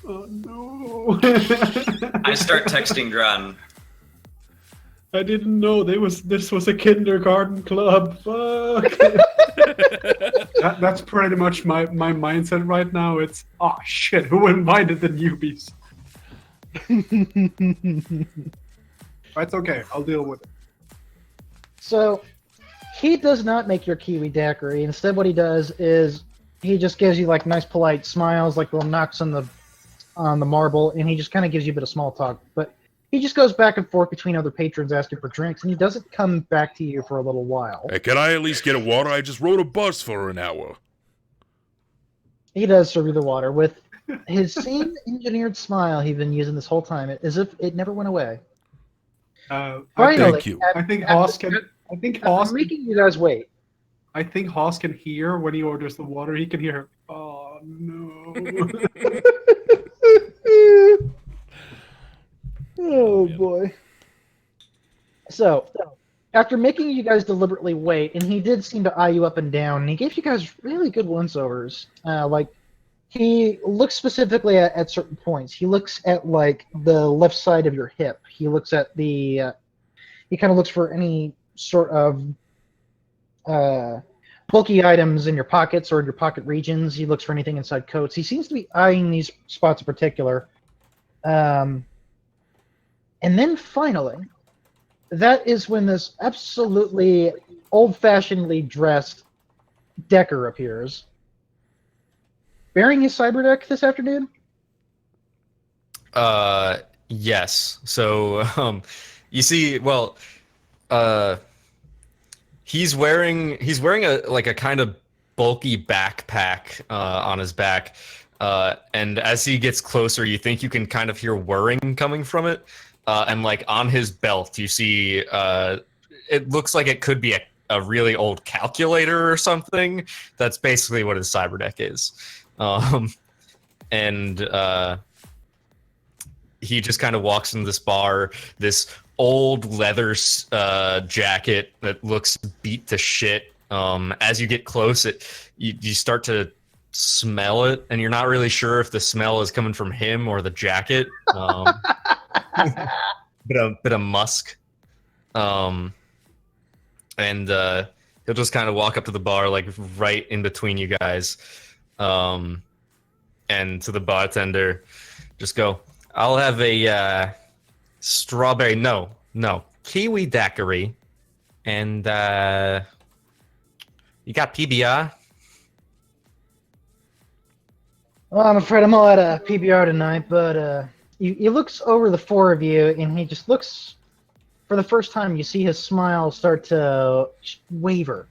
oh no. I start texting Grun. I didn't know this was a kindergarten club. Fuck. That's pretty much my mindset right now. It's, oh shit, who invited the newbies? That's okay, I'll deal with it. So, he does not make your kiwi daiquiri. Instead, what he does is he just gives you like nice, polite smiles, like little knocks on the marble, and he just kind of gives you a bit of small talk. But he just goes back and forth between other patrons asking for drinks, and he doesn't come back to you for a little while. Hey, can I at least get a water? I just rode a bus for an hour. He does serve you the water with his same engineered smile he's been using this whole time, as if it never went away. Finally, Thank you. I think Hoss can. I think Hoss. I'm making you guys wait. I think Hoss can hear when he orders the water. He can hear. Oh no! Oh boy. So, after making you guys deliberately wait, and he did seem to eye you up and down, and he gave you guys really good once-overs. Like, he looks specifically at certain points. He looks at, like, the left side of your hip. He looks at the... he kind of looks for any sort of bulky items in your pockets or in your pocket regions. He looks for anything inside coats. He seems to be eyeing these spots in particular. And then finally, that is when this absolutely old-fashionedly dressed Decker appears. Bearing his cyber deck this afternoon? Yes. So, you see, well, he's wearing a kind of bulky backpack on his back, and as he gets closer, you think you can kind of hear whirring coming from it, and like on his belt, you see it looks like it could be a really old calculator or something. That's basically what his cyber deck is, and he just kind of walks into this bar, this old leather jacket that looks beat to shit. As you get close, you start to smell it, and you're not really sure if the smell is coming from him or the jacket. Bit of musk. And he'll just kind of walk up to the bar, like right in between you guys, and to the bartender, just go, I'll have a strawberry, no, kiwi daiquiri, and you got PBR? Well, I'm afraid I'm all out of PBR tonight, but he looks over the four of you, and he just looks, for the first time, you see his smile start to waver.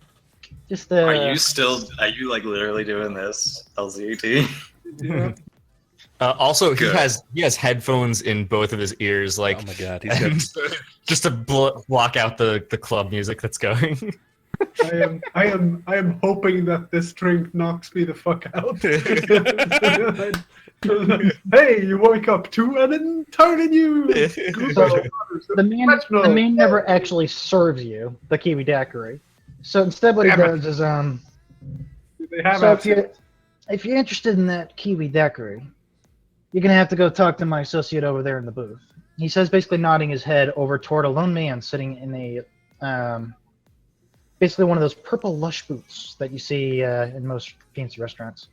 Just Are you like literally doing this, LZT? Yeah. Also, Good. he has headphones in both of his ears, like Oh my god, he's got just to block out the club music that's going. I am hoping that this drink knocks me the fuck out. Hey, you wake up too, and then turning you. So the man never actually serves you the kiwi daiquiri. So instead, what he Damn it. does is They have So absinthe. if you're interested in that kiwi daiquiri, you're gonna have to go talk to my associate over there in the booth. He says, basically nodding his head over toward a lone man sitting in a basically one of those purple lush boots that you see in most fancy restaurants.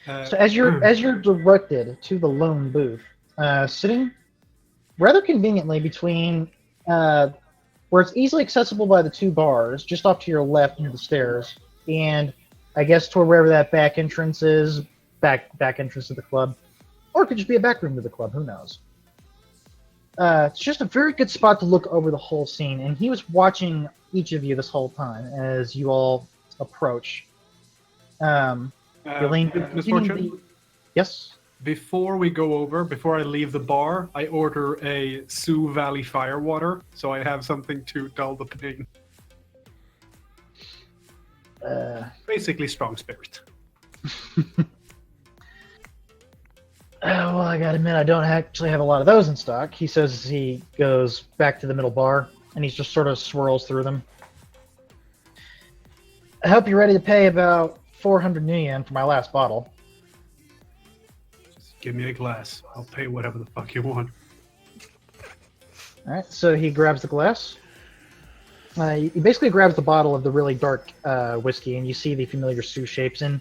So as you're directed to the lone booth, sitting rather conveniently between where it's easily accessible by the two bars, just off to your left near the stairs, and I guess toward wherever that back entrance is, back entrance to the club, or it could just be a back room to the club. Who knows? It's just a very good spot to look over the whole scene, and he was watching each of you this whole time as you all approach. Misfortune, Yes. before I leave the bar, I order a Sioux Valley Firewater, so I have something to dull the pain. Basically, strong spirit. Well, I gotta admit, I don't actually have a lot of those in stock. He says as he goes back to the middle bar, and he just sort of swirls through them. I hope you're ready to pay about 400 new yen for my last bottle. Just give me a glass. I'll pay whatever the fuck you want. All right, so he grabs the glass. He basically grabs the bottle of the really dark whiskey, and you see the familiar Sioux shapes in.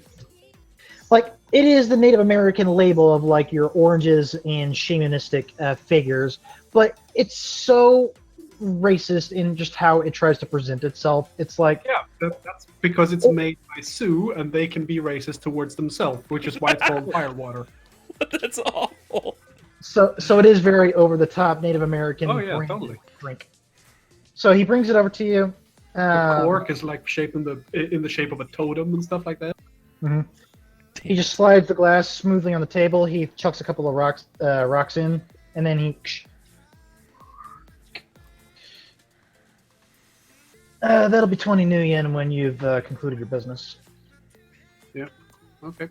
Like, it is the Native American label of, like, your oranges and shamanistic figures, but it's so racist in just how it tries to present itself. It's like... Yeah, that's because it's made by Sioux, and they can be racist towards themselves, which is why it's called Firewater. That's awful. So it is very over-the-top Native American branded totally. drink. So he brings it over to you. The cork is like in the shape of a totem and stuff like that. Mm-hmm. He just slides the glass smoothly on the table. He chucks a couple of rocks in, and then he... that'll be 20 new yen when you've concluded your business. Yeah. Okay.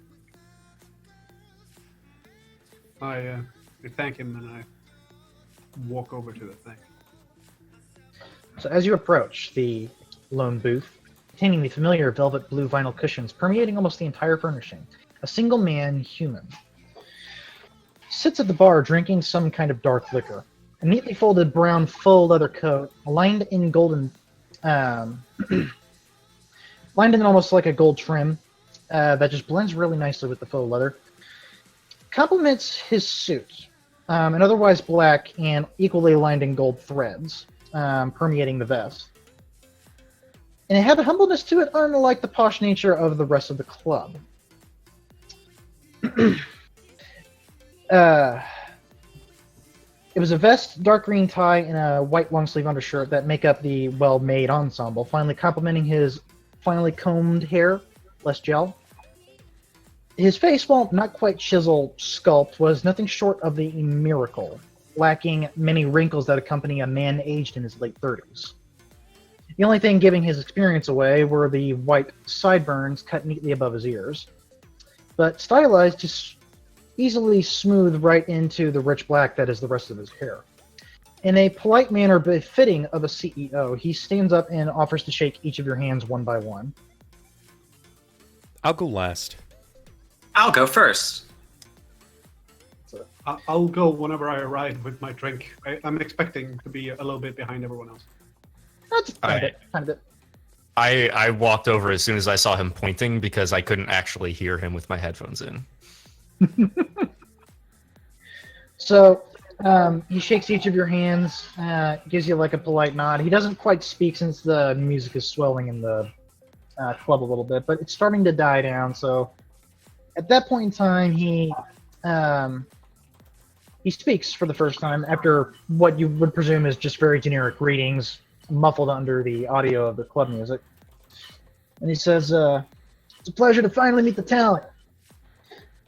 I thank him and I walk over to the thing. So as you approach the lone booth, containing the familiar velvet blue vinyl cushions permeating almost the entire furnishing, a single man human sits at the bar drinking some kind of dark liquor. A neatly folded brown full leather coat, lined in golden, lined in almost like a gold trim, that just blends really nicely with the faux leather, complements his suit, and otherwise black and equally lined in gold threads, permeating the vest. And it had a humbleness to it, unlike the posh nature of the rest of the club. It was a vest, dark green tie, and a white long-sleeve undershirt that make up the well-made ensemble, finally complementing his finely combed hair, less gel. His face, while not quite chisel sculpt, was nothing short of the miracle, lacking many wrinkles that accompany a man aged in his late 30s. The only thing giving his experience away were the white sideburns cut neatly above his ears, but stylized to easily smooth right into the rich black that is the rest of his hair. In a polite manner befitting of a CEO, he stands up and offers to shake each of your hands one by one. I'll go last. I'll go first. I'll go whenever I arrive with my drink. I'm expecting to be a little bit behind everyone else. That's kind of it. I walked over as soon as I saw him pointing because I couldn't actually hear him with my headphones in. So he shakes each of your hands, gives you like a polite nod. He doesn't quite speak since the music is swelling in the club a little bit, but it's starting to die down. So at that point in time, he speaks for the first time after what you would presume is just very generic greetings, muffled under the audio of the club music. And he says, it's a pleasure to finally meet the talent.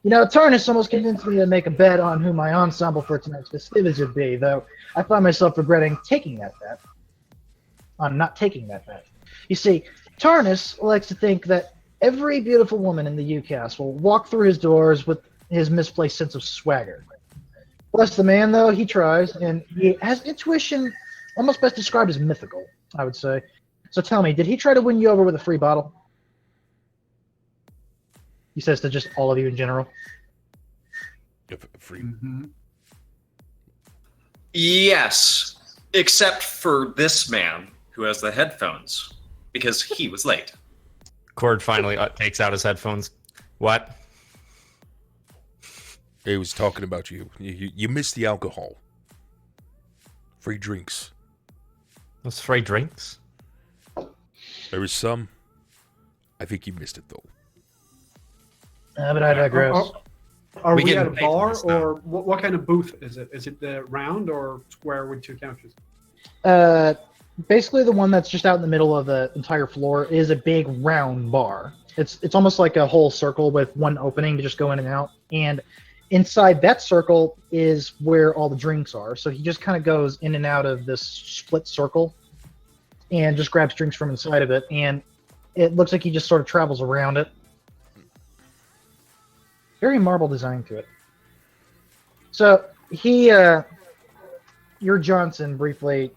You know, Tarnus almost convinced me to make a bet on who my ensemble for tonight's festivities would be, though I find myself regretting taking that bet. I'm not taking that bet. You see, Tarnus likes to think that every beautiful woman in the UCAS will walk through his doors with his misplaced sense of swagger. Bless the man, though, he tries, and he has intuition almost best described as mythical, I would say. So tell me, did he try to win you over with a free bottle? He says to just all of you in general. Free. Yes, except for this man who has the headphones, because he was late. Chord finally takes out his headphones. What? He was talking about you. You missed the alcohol. Free drinks. Those free drinks? There was some. I think you missed it, though. But I digress. Are We we get at a paid for bar, this now. or what kind of booth is it? Is it the round or square with two couches? Basically, the one that's just out in the middle of the entire floor is a big round bar. It's almost like a whole circle with one opening to just go in and out. And inside that circle is where all the drinks are. So he just kind of goes in and out of this split circle and just grabs drinks from inside of it. And it looks like he just sort of travels around it. Very marble design to it. So your Johnson briefly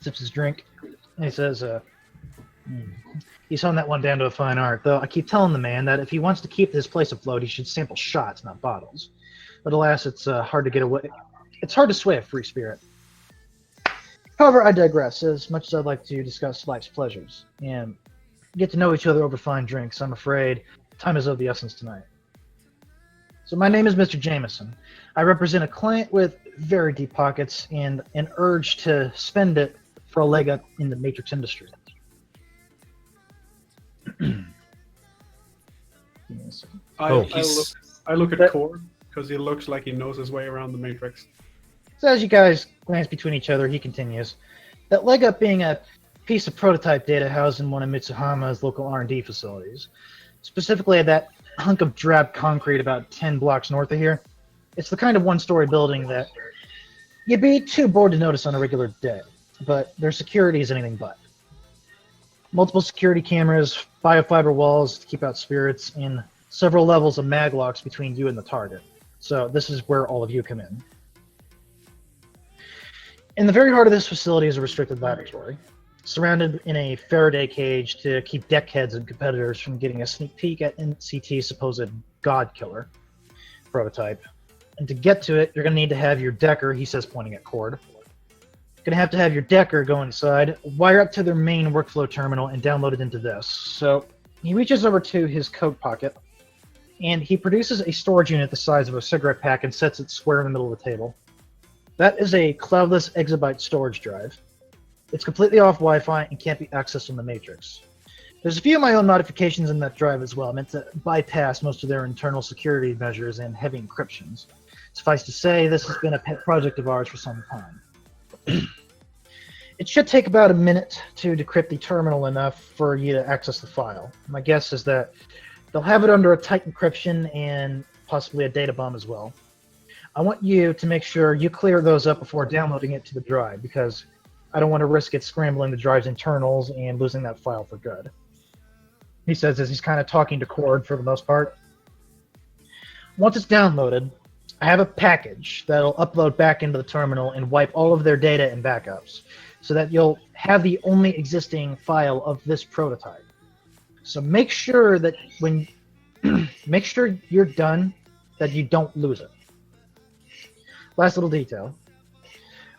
sips his drink, and he says, he's honed that one down to a fine art, though I keep telling the man that if he wants to keep this place afloat, he should sample shots, not bottles. But alas, it's hard to get away. It's hard to sway a free spirit. However, I digress. As much as I'd like to discuss life's pleasures and get to know each other over fine drinks, I'm afraid time is of the essence tonight. So my name is Mr. Jameson. I represent a client with very deep pockets and an urge to spend it for a leg up in the Matrix industry. Give me a second. I look at Chord because he looks like he knows his way around the Matrix. So as you guys glance between each other, he continues, that leg up being a piece of prototype data housed in one of Mitsuhama's local R&D facilities. Specifically that hunk of drab concrete about 10 blocks north of here. It's the kind of one-story building that you'd be too bored to notice on a regular day, but their security is anything but. Multiple security cameras, biofiber walls to keep out spirits, and several levels of mag locks between you and the target. So this is where all of you come in. In the very heart of this facility is a restricted laboratory, surrounded in a Faraday cage to keep deckheads and competitors from getting a sneak peek at NCT's supposed God Killer prototype. And to get to it, you're going to need to have your Decker, he says, pointing at Chord. You're going to have your Decker go inside, wire up to their main workflow terminal, and download it into this. So he reaches over to his coat pocket, and he produces a storage unit the size of a cigarette pack and sets it square in the middle of the table. That is a cloudless exabyte storage drive. It's completely off Wi-Fi and can't be accessed from the Matrix. There's a few of my own modifications in that drive as well, meant to bypass most of their internal security measures and heavy encryptions. Suffice to say, this has been a pet project of ours for some time. It should take about a minute to decrypt the terminal enough for you to access the file. My guess is that they'll have it under a tight encryption and possibly a data bomb as well. I want you to make sure you clear those up before downloading it to the drive, because I don't want to risk it scrambling the drive's internals and losing that file for good. He says as he's kind of talking to Chord for the most part. Once it's downloaded, I have a package that'll upload back into the terminal and wipe all of their data and backups, so that you'll have the only existing file of this prototype. So make sure that when make sure you're done, that you don't lose it. Last little detail.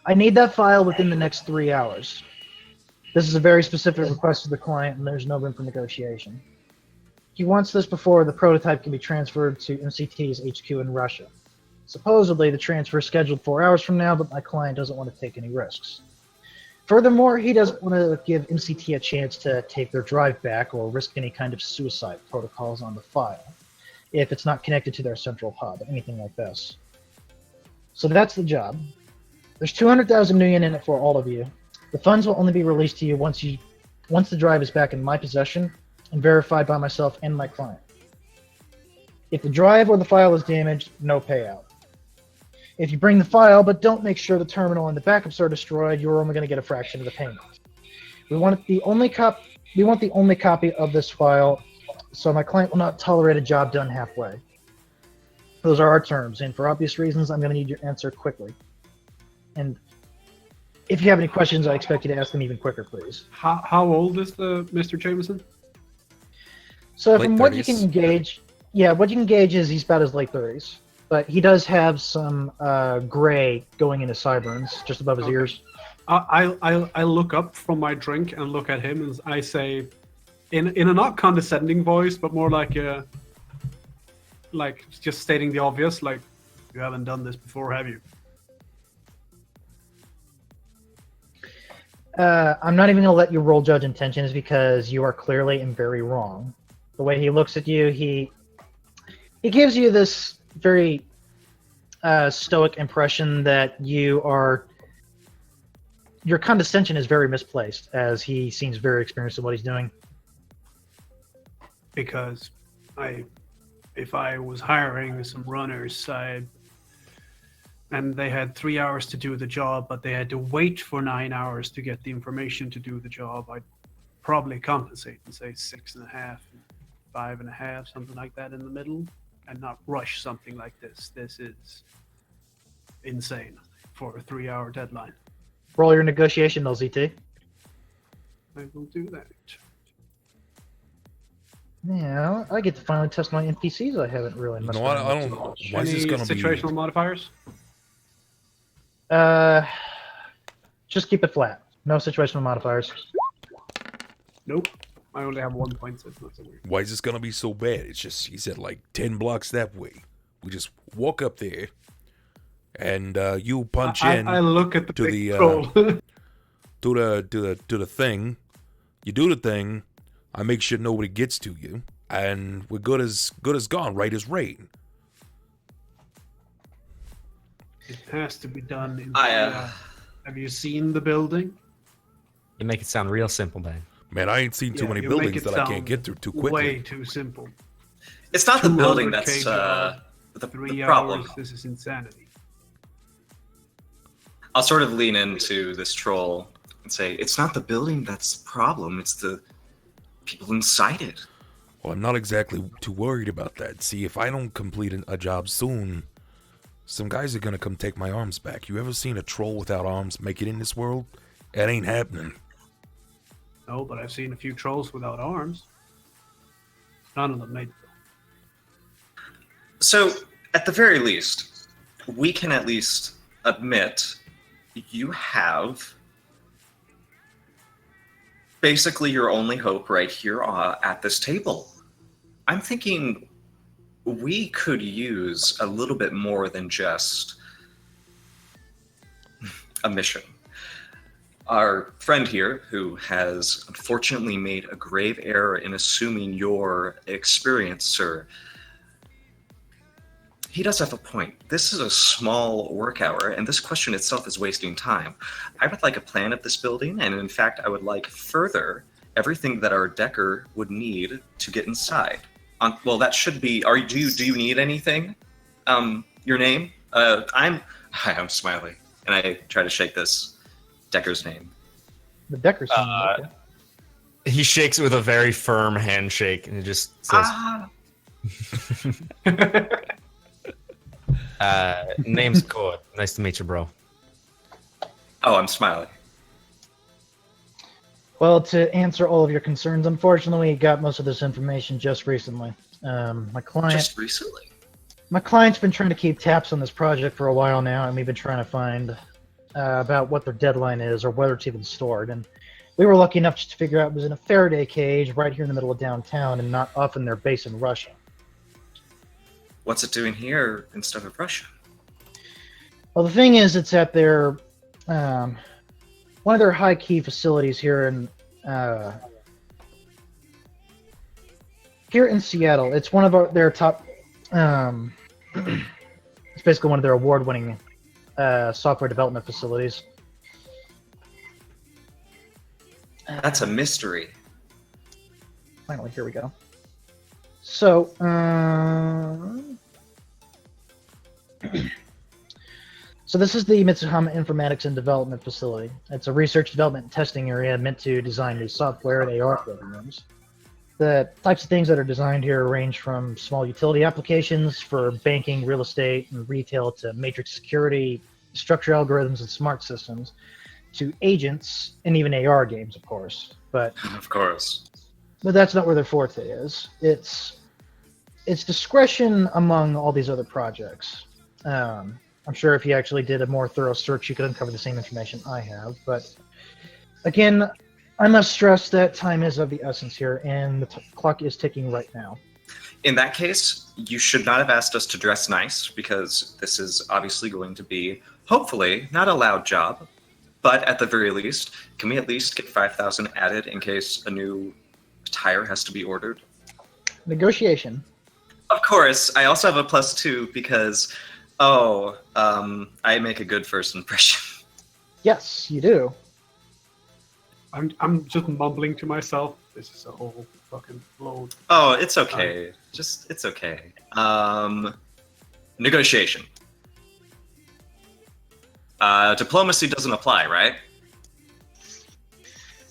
I need that file within the next 3 hours. This is a very specific request to the client, and there's no room for negotiation. He wants this before the prototype can be transferred to MCT's HQ in Russia. Supposedly, the transfer is scheduled 4 hours from now, but my client doesn't want to take any risks. Furthermore, he doesn't want to give MCT a chance to take their drive back or risk any kind of suicide protocols on the file if it's not connected to their central hub, anything like this. So that's the job. There's 200,000 new yen in it for all of you. The funds will only be released to you once the drive is back in my possession and verified by myself and my client. If the drive or the file is damaged, no payout. If you bring the file but don't make sure the terminal and the backups are destroyed, you're only going to get a fraction of the payment. We want the only copy of this file, so my client will not tolerate a job done halfway. Those are our terms, and for obvious reasons, I'm going to need your answer quickly. And if you have any questions, I expect you to ask them even quicker, please. How old is the Mr. Jameson? So Late from what you 30s. can gauge, what you can gauge is he's about his late 30s. But he does have some gray going in his sideburns, just above his Okay. ears. I look up from my drink and look at him, and I say, in a not condescending voice, but more like just stating the obvious, like, you haven't done this before, have you? I'm not even going to let you roll judge intentions because you are clearly and very wrong. The way he looks at you, he gives you this very stoic impression that your condescension is very misplaced, as he seems very experienced in what he's doing. Because if I was hiring some runners, and they had 3 hours to do the job, but they had to wait for 9 hours to get the information to do the job, I'd probably compensate and say 6.5, 5.5, something like that in the middle, and not rush something like this. This is insane for a 3-hour deadline. Roll your negotiation, LZT. I will do that. Yeah, I get to finally test my NPCs. I haven't really messed No, around I with too don't. much. Why is this Any gonna be? situational modifiers? Just keep it flat. No situational modifiers. Nope. I only have 1 point, so it's not so weird. Why is this gonna be so bad? It's just he said like 10 blocks that way. We just walk up there, and you punch in I look at the to big the, troll. to the thing. You do the thing. I make sure nobody gets to you, and we're good as gone. Right as rain. It has to be done in I, Have you seen the building? You make it sound real simple, man. Man, I ain't seen too Yeah, many you make buildings it that I can't sound get through too quickly. Way too simple. It's not the building 200K that's job, the 3 problem. hours. This is insanity. I'll sort of lean into this troll and say, it's not the building that's the problem, it's the people inside it. Well, I'm not exactly too worried about that. See, if I don't complete a job soon, some guys are gonna come take my arms back. You ever seen a troll without arms make it in this world? That ain't happening. No, but I've seen a few trolls without arms. None of them made it. So, at the very least, we can at least admit you have basically your only hope right here at this table. I'm thinking we could use a little bit more than just a mission. Our friend here, who has unfortunately made a grave error in assuming your experience, sir, he does have a point. This is a small work hour, and this question itself is wasting time. I would like a plan of this building, and in fact, I would like further everything that our decker would need to get inside. Well, that should be. Do you need anything? Your name? Hi, I'm Smiley, and I try to shake this decker's name. The Decker's okay. He shakes it with a very firm handshake and it just says, name's Chord. Nice to meet you, bro. Oh, I'm Smiley. Well, to answer all of your concerns, unfortunately, we got most of this information just recently. My Just recently. My client's been trying to keep tabs on this project for a while now, and we've been trying to find about what their deadline is or whether it's even stored. And we were lucky enough just to figure out it was in a Faraday cage right here in the middle of downtown and not off in their base in Russia. What's it doing here instead of Russia? Well, the thing is, it's at their one of their high key facilities here in Seattle. It's one of their top. It's basically one of their award-winning software development facilities. That's a mystery. Finally, here we go. So, so this is the Mitsuhama Informatics and Development Facility. It's a research, development, and testing area meant to design new software and AR programs. The types of things that are designed here range from small utility applications for banking, real estate, and retail to matrix security, structure algorithms, and smart systems, to agents and even AR games, of course. But that's not where their forte is. It's discretion among all these other projects. I'm sure if you actually did a more thorough search, you could uncover the same information I have. But again, I must stress that time is of the essence here, and the clock is ticking right now. In that case, you should not have asked us to dress nice, because this is obviously going to be, hopefully, not a loud job. But at the very least, can we at least get 5,000 added in case a new tire has to be ordered? Negotiation. Of course. I also have a +2 because, I make a good first impression. Yes, you do. I'm just mumbling to myself. This is a whole fucking load. Oh, it's okay. It's okay. Negotiation. Diplomacy doesn't apply, right?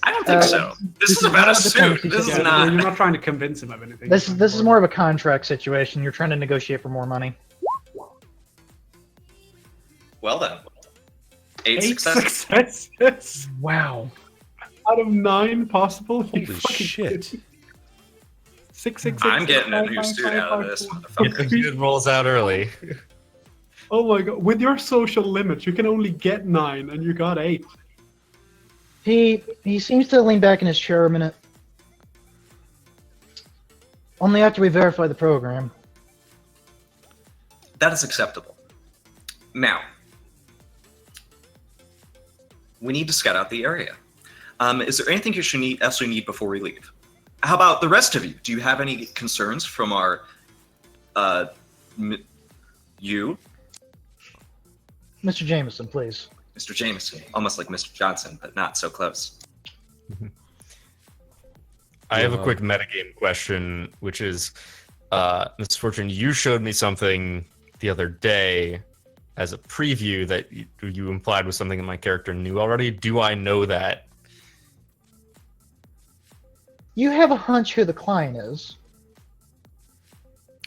I don't think so. This is about a suit. This is not. You're not trying to convince him of anything. This is more of a contract situation. You're trying to negotiate for more money. Well then. 8 8 successes. successes. Wow. Out of 9 possible. Holy shit. 6, 6, 6. I'm getting a new suit out of this motherfucker. It rolls out early. Oh my god! With your social limits, you can only get 9, and you got 8. He seems to lean back in his chair a minute. Only after we verify the program. That is acceptable. Now, we need to scout out the area. Is there anything you should else we need before we leave? How about the rest of you? Do you have any concerns from our, you? Mr. Jameson, please. Mr. Jameson, almost like Mr. Johnson, but not so close. I have a quick metagame question, which is, Mr. Fortune, you showed me something the other day as a preview that you implied was something that my character knew already. Do I know that? You have a hunch who the client is.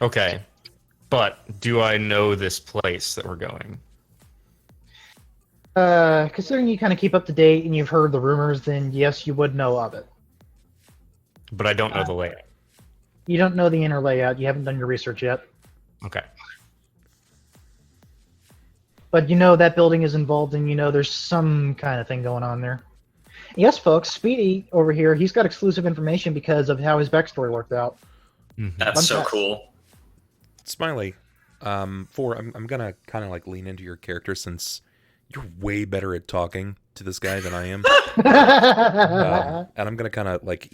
Okay. But do I know this place that we're going? Considering you kind of keep up to date and you've heard the rumors, then yes, you would know of it. But I don't know the layout. You don't know the inner layout. You haven't done your research yet. Okay. But you know that building is involved, and you know there's some kind of thing going on there. Yes, folks, Speedy over here, he's got exclusive information because of how his backstory worked out. That's so cool. Smiley, I'm gonna kind of like lean into your character since you're way better at talking to this guy than I am. And I'm gonna kind of like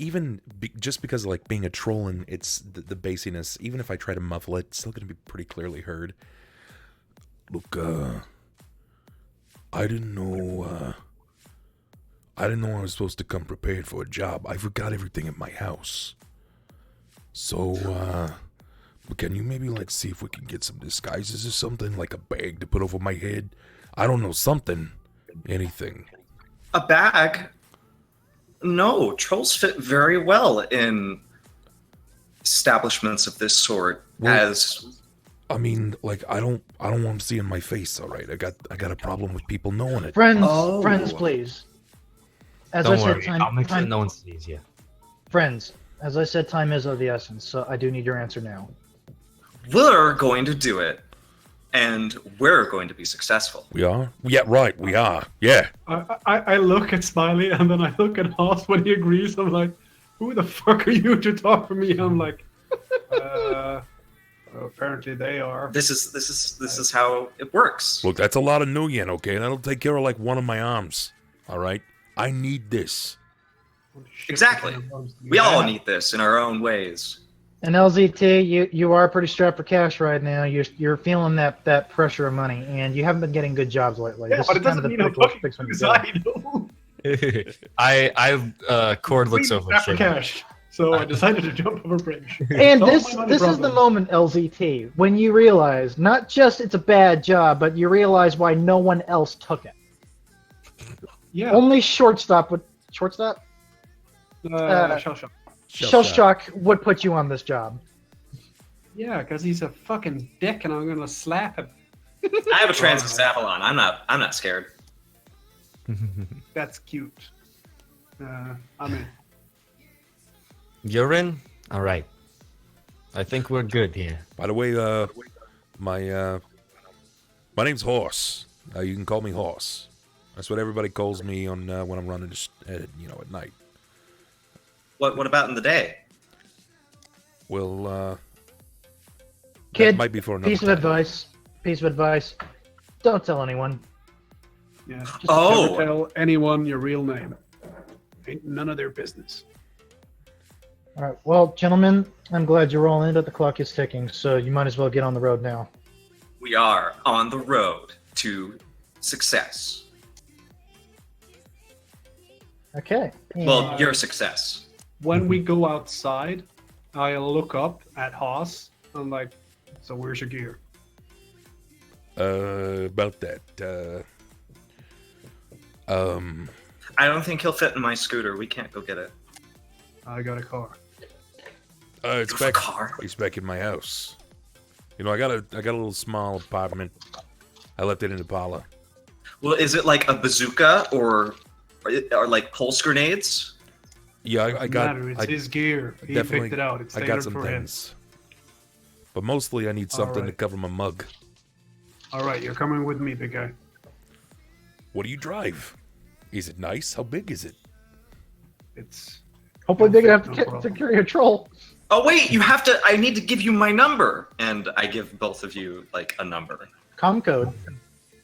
just because of like being a troll and it's the basiness. Even if I try to muffle it, it's still gonna be pretty clearly heard. Look, I didn't know I was supposed to come prepared for a job. I forgot everything at my house. So, can you maybe like see if we can get some disguises or something, like a bag to put over my head? I don't know, something. Anything. A bag? No, trolls fit very well in establishments of this sort. Well, I mean, like, I don't want them seeing my face. All right, I got a problem with people knowing it. Friends, please. As Don't I said, worry, I'll make sure no one sees you. Friends, as I said, time is of the essence, so I do need your answer now. We're going to do it, and we're going to be successful. We are? Yeah, right, we are. Yeah. I look at Smiley, and then I look at Hoss when he agrees. I'm like, who the fuck are you to talk for me? I'm like, apparently they are. This is how it works. Look, that's a lot of new yen, okay? That'll take care of like one of my arms. All right? I need this. Exactly. We all need this in our own ways. And LZT, you are pretty strapped for cash right now. You're feeling that pressure of money, and you haven't been getting good jobs lately. Yeah, This but is it kind of doesn't the mean I'm predictable fucking fix when you go. suicidal. Chord looks Really over strapped for shoulder. cash. So I decided to jump over a bridge. And Solve this my money this is the problem. moment, LZT, when you realize not just it's a bad job, but you realize why no one else took it. Yeah. Only shortstop. Shell shock. Shell Shock would put you on this job. Yeah, because he's a fucking dick, and I'm gonna slap him. I have a transcephalon. I'm not scared. That's cute. I'm in. You're in? All right. I think we're good here. By the way, my name's Horse. You can call me Horse. That's what everybody calls me on when I'm running, at night. What about in the day? Well, Kid, that might be for another piece of time. advice. Piece of advice. Don't tell anyone. Yeah. Just Oh. never tell anyone your real name. Ain't none of their business. All right. Well, gentlemen, I'm glad you're rolling in, but the clock is ticking, so you might as well get on the road now. We are on the road to success. Okay. Well, your success. When we go outside, I'll look up at Haas. I'm like, so where's your gear? About that. I don't think he'll fit in my scooter. We can't go get it. I got a car. It's You have a back. car? It's back in my house. I got a little small apartment. I left it in the parlor. Well, is it like a bazooka or like pulse grenades? Yeah, I got. Matter. It's I his gear. He definitely. picked it out. It's I tailored got some for him. things. But mostly, I need something to Alright. cover my mug. All right, you're coming with me, big guy. What do you drive? Is it nice? How big is it? It's Hopefully big enough No to problem. carry a troll. Oh wait, I need to give you my number, and I give both of you like a number, Com code.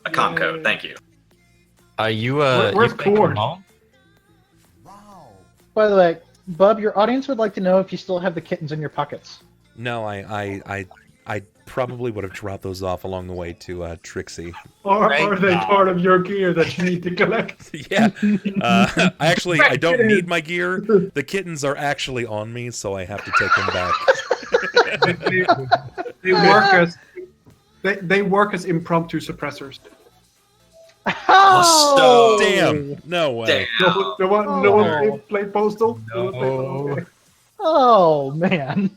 a com code. Thank you. Are you Where's you making Chord? home? By the way, Bub, your audience would like to know if you still have the kittens in your pockets. No, I probably would have dropped those off along the way to Trixie. Or Thank are they God. part of your gear that you need to collect? Yeah. I don't need my gear. The kittens are actually on me, so I have to take them back. They work as impromptu suppressors. Oh, Damn. No way. Damn. No one play Postal? No one play No. okay. Oh man.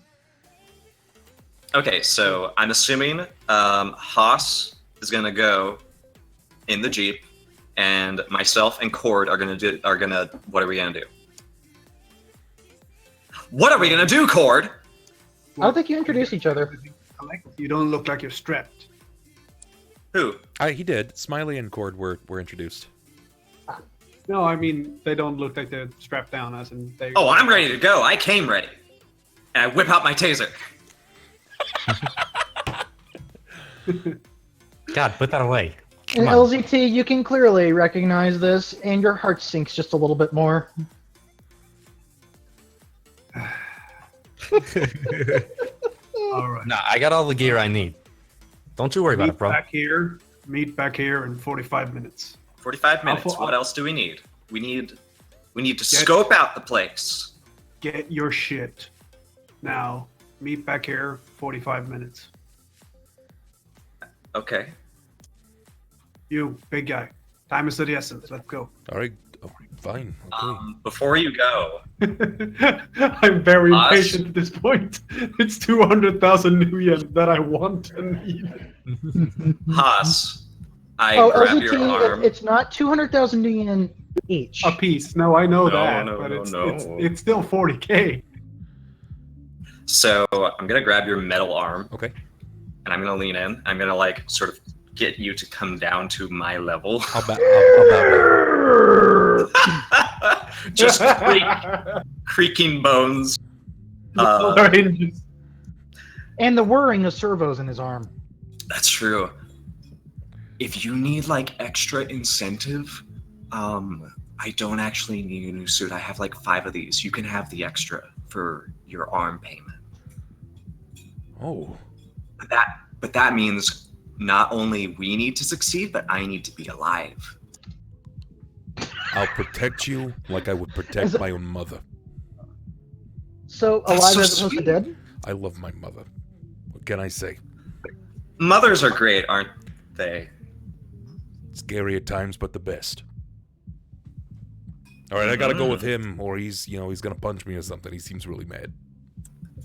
Okay, so I'm assuming Haas is gonna go in the Jeep, and myself and Chord are gonna. What are we gonna do? What are we gonna do, Chord? I don't think you introduced each other. You don't look like you're strapped. Who? He did. Smiley and Chord were introduced. No, I mean, they don't look like they're strapped down, as in they... Oh, I'm ready to go. I came ready, and I whip out my taser. God, put that away. In Come on. LZT, you can clearly recognize this, and your heart sinks just a little bit more. All right. Nah, I got all the gear I need. Don't you worry about it, bro. Meet back here in 45 minutes. 45 minutes. Alpha- What else do we need? We need to scope out the place. Get your shit. Now, meet back here 45 minutes. Okay. You, big guy. Time is of the essence. Let's go. All right. Oh, fine. Okay. Before you go, I'm very Us? impatient at this point. It's 200,000 new yen that I want and need. Haas, I Oh, grab your LZT, arm. it's not 200,000 yen each. A piece. No, I know No, that, no, but no. it's still 40K. So I'm gonna grab your metal arm, Okay. and I'm gonna lean in. I'm gonna like sort of get you to come down to my level. I'll bow. Just creaking bones. Hinges. And the whirring of servos in his arm. That's true. If you need like extra incentive, I don't actually need a new suit. I have like 5 of these. You can have the extra for your arm payment. Oh, But that means not only we need to succeed, but I need to be alive. I'll protect you like I would protect my own mother. So That's alive so as opposed to sweet. dead? I love my mother. What can I say? Mothers are great, aren't they? Scary at times, but the best. All right, I gotta go with him, or he's gonna punch me or something. He seems really mad.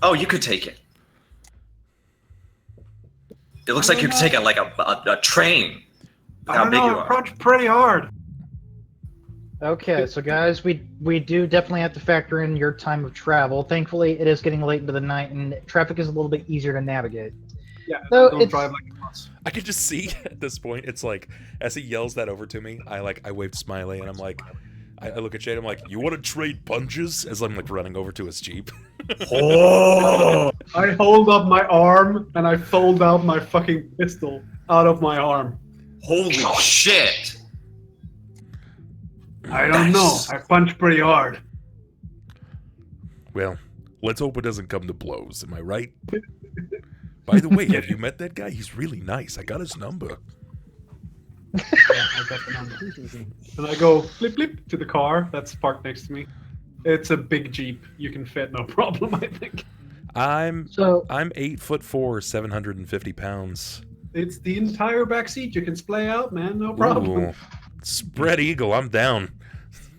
Oh, you could take it. It looks like you could take it like a train. I How don't big know. you I are. punched pretty hard. Okay, so guys, we do definitely have to factor in your time of travel. Thankfully, it is getting late into the night, and traffic is a little bit easier to navigate. Yeah, So don't it's drive like a bus. I could just see at this point, it's like, as he yells that over to me, I waved Smiley, and I'm like, I look at Shade, I'm like, you want to trade punches? As I'm like running over to his Jeep. Oh! I hold up my arm and I fold out my fucking pistol out of my arm. Holy shit! I don't know. Nice. I punch pretty hard. Well, let's hope it doesn't come to blows. Am I right? By the way, have you met that guy? He's really nice. I got his number. Yeah, I got the number. And I go flip flip to the car that's parked next to me. It's a big Jeep. You can fit no problem, I think. I'm so 8'4", 750 pounds. It's the entire back seat. You can splay out, man. No problem. Ooh. Spread eagle, I'm down.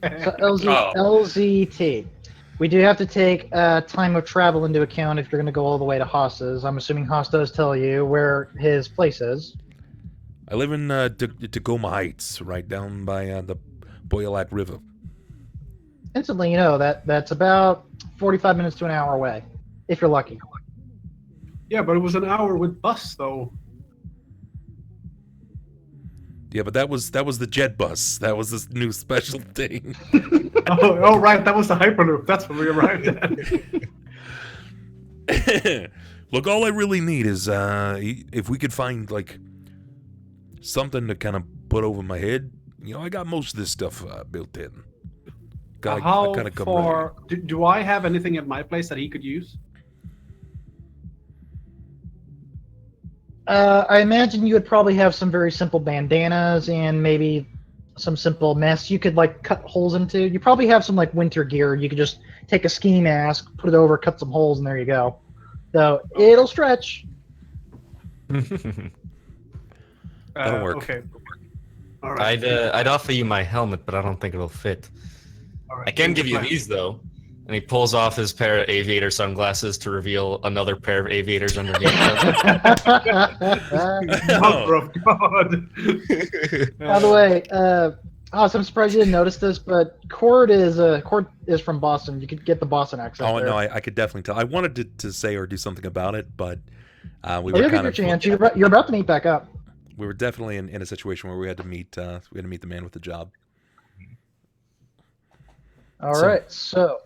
so LZ, Oh. LZT. We do have to take time of travel into account if you're going to go all the way to Haas's. I'm assuming Haas does tell you where his place is. I live in Tacoma Heights, right down by the Boyalac River. Instantly, you know that's about 45 minutes to an hour away, if you're lucky. Yeah, but it was an hour with bus, though. Yeah, but that was the jet bus. That was this new special thing. Oh, right. That was the Hyperloop. That's what we arrived at. Look, all I really need is if we could find like something to kind of put over my head. You know, I got most of this stuff built in. How kinda come far... Do I have anything at my place that he could use? I imagine you would probably have some very simple bandanas and maybe some simple mess you could like cut holes into. You probably have some like winter gear. You could just take a ski mask, put it over, cut some holes, and there you go. So it'll stretch. That'll work. Okay. All right. I'd offer you my helmet, but I don't think it'll fit. All right. I can Here's give the you plan. these though. And he pulls off his pair of aviator sunglasses to reveal another pair of aviators underneath them. Mother of God. By the way, Haas, I'm surprised you didn't notice this, but Chord is from Boston. You could get the Boston accent. Oh there. no, I could definitely tell. I wanted to say or do something about it, but we Oh, were you'll get kind your of chance. You're about to meet back up. we were definitely in a situation where we had to meet the man with the job. All right, so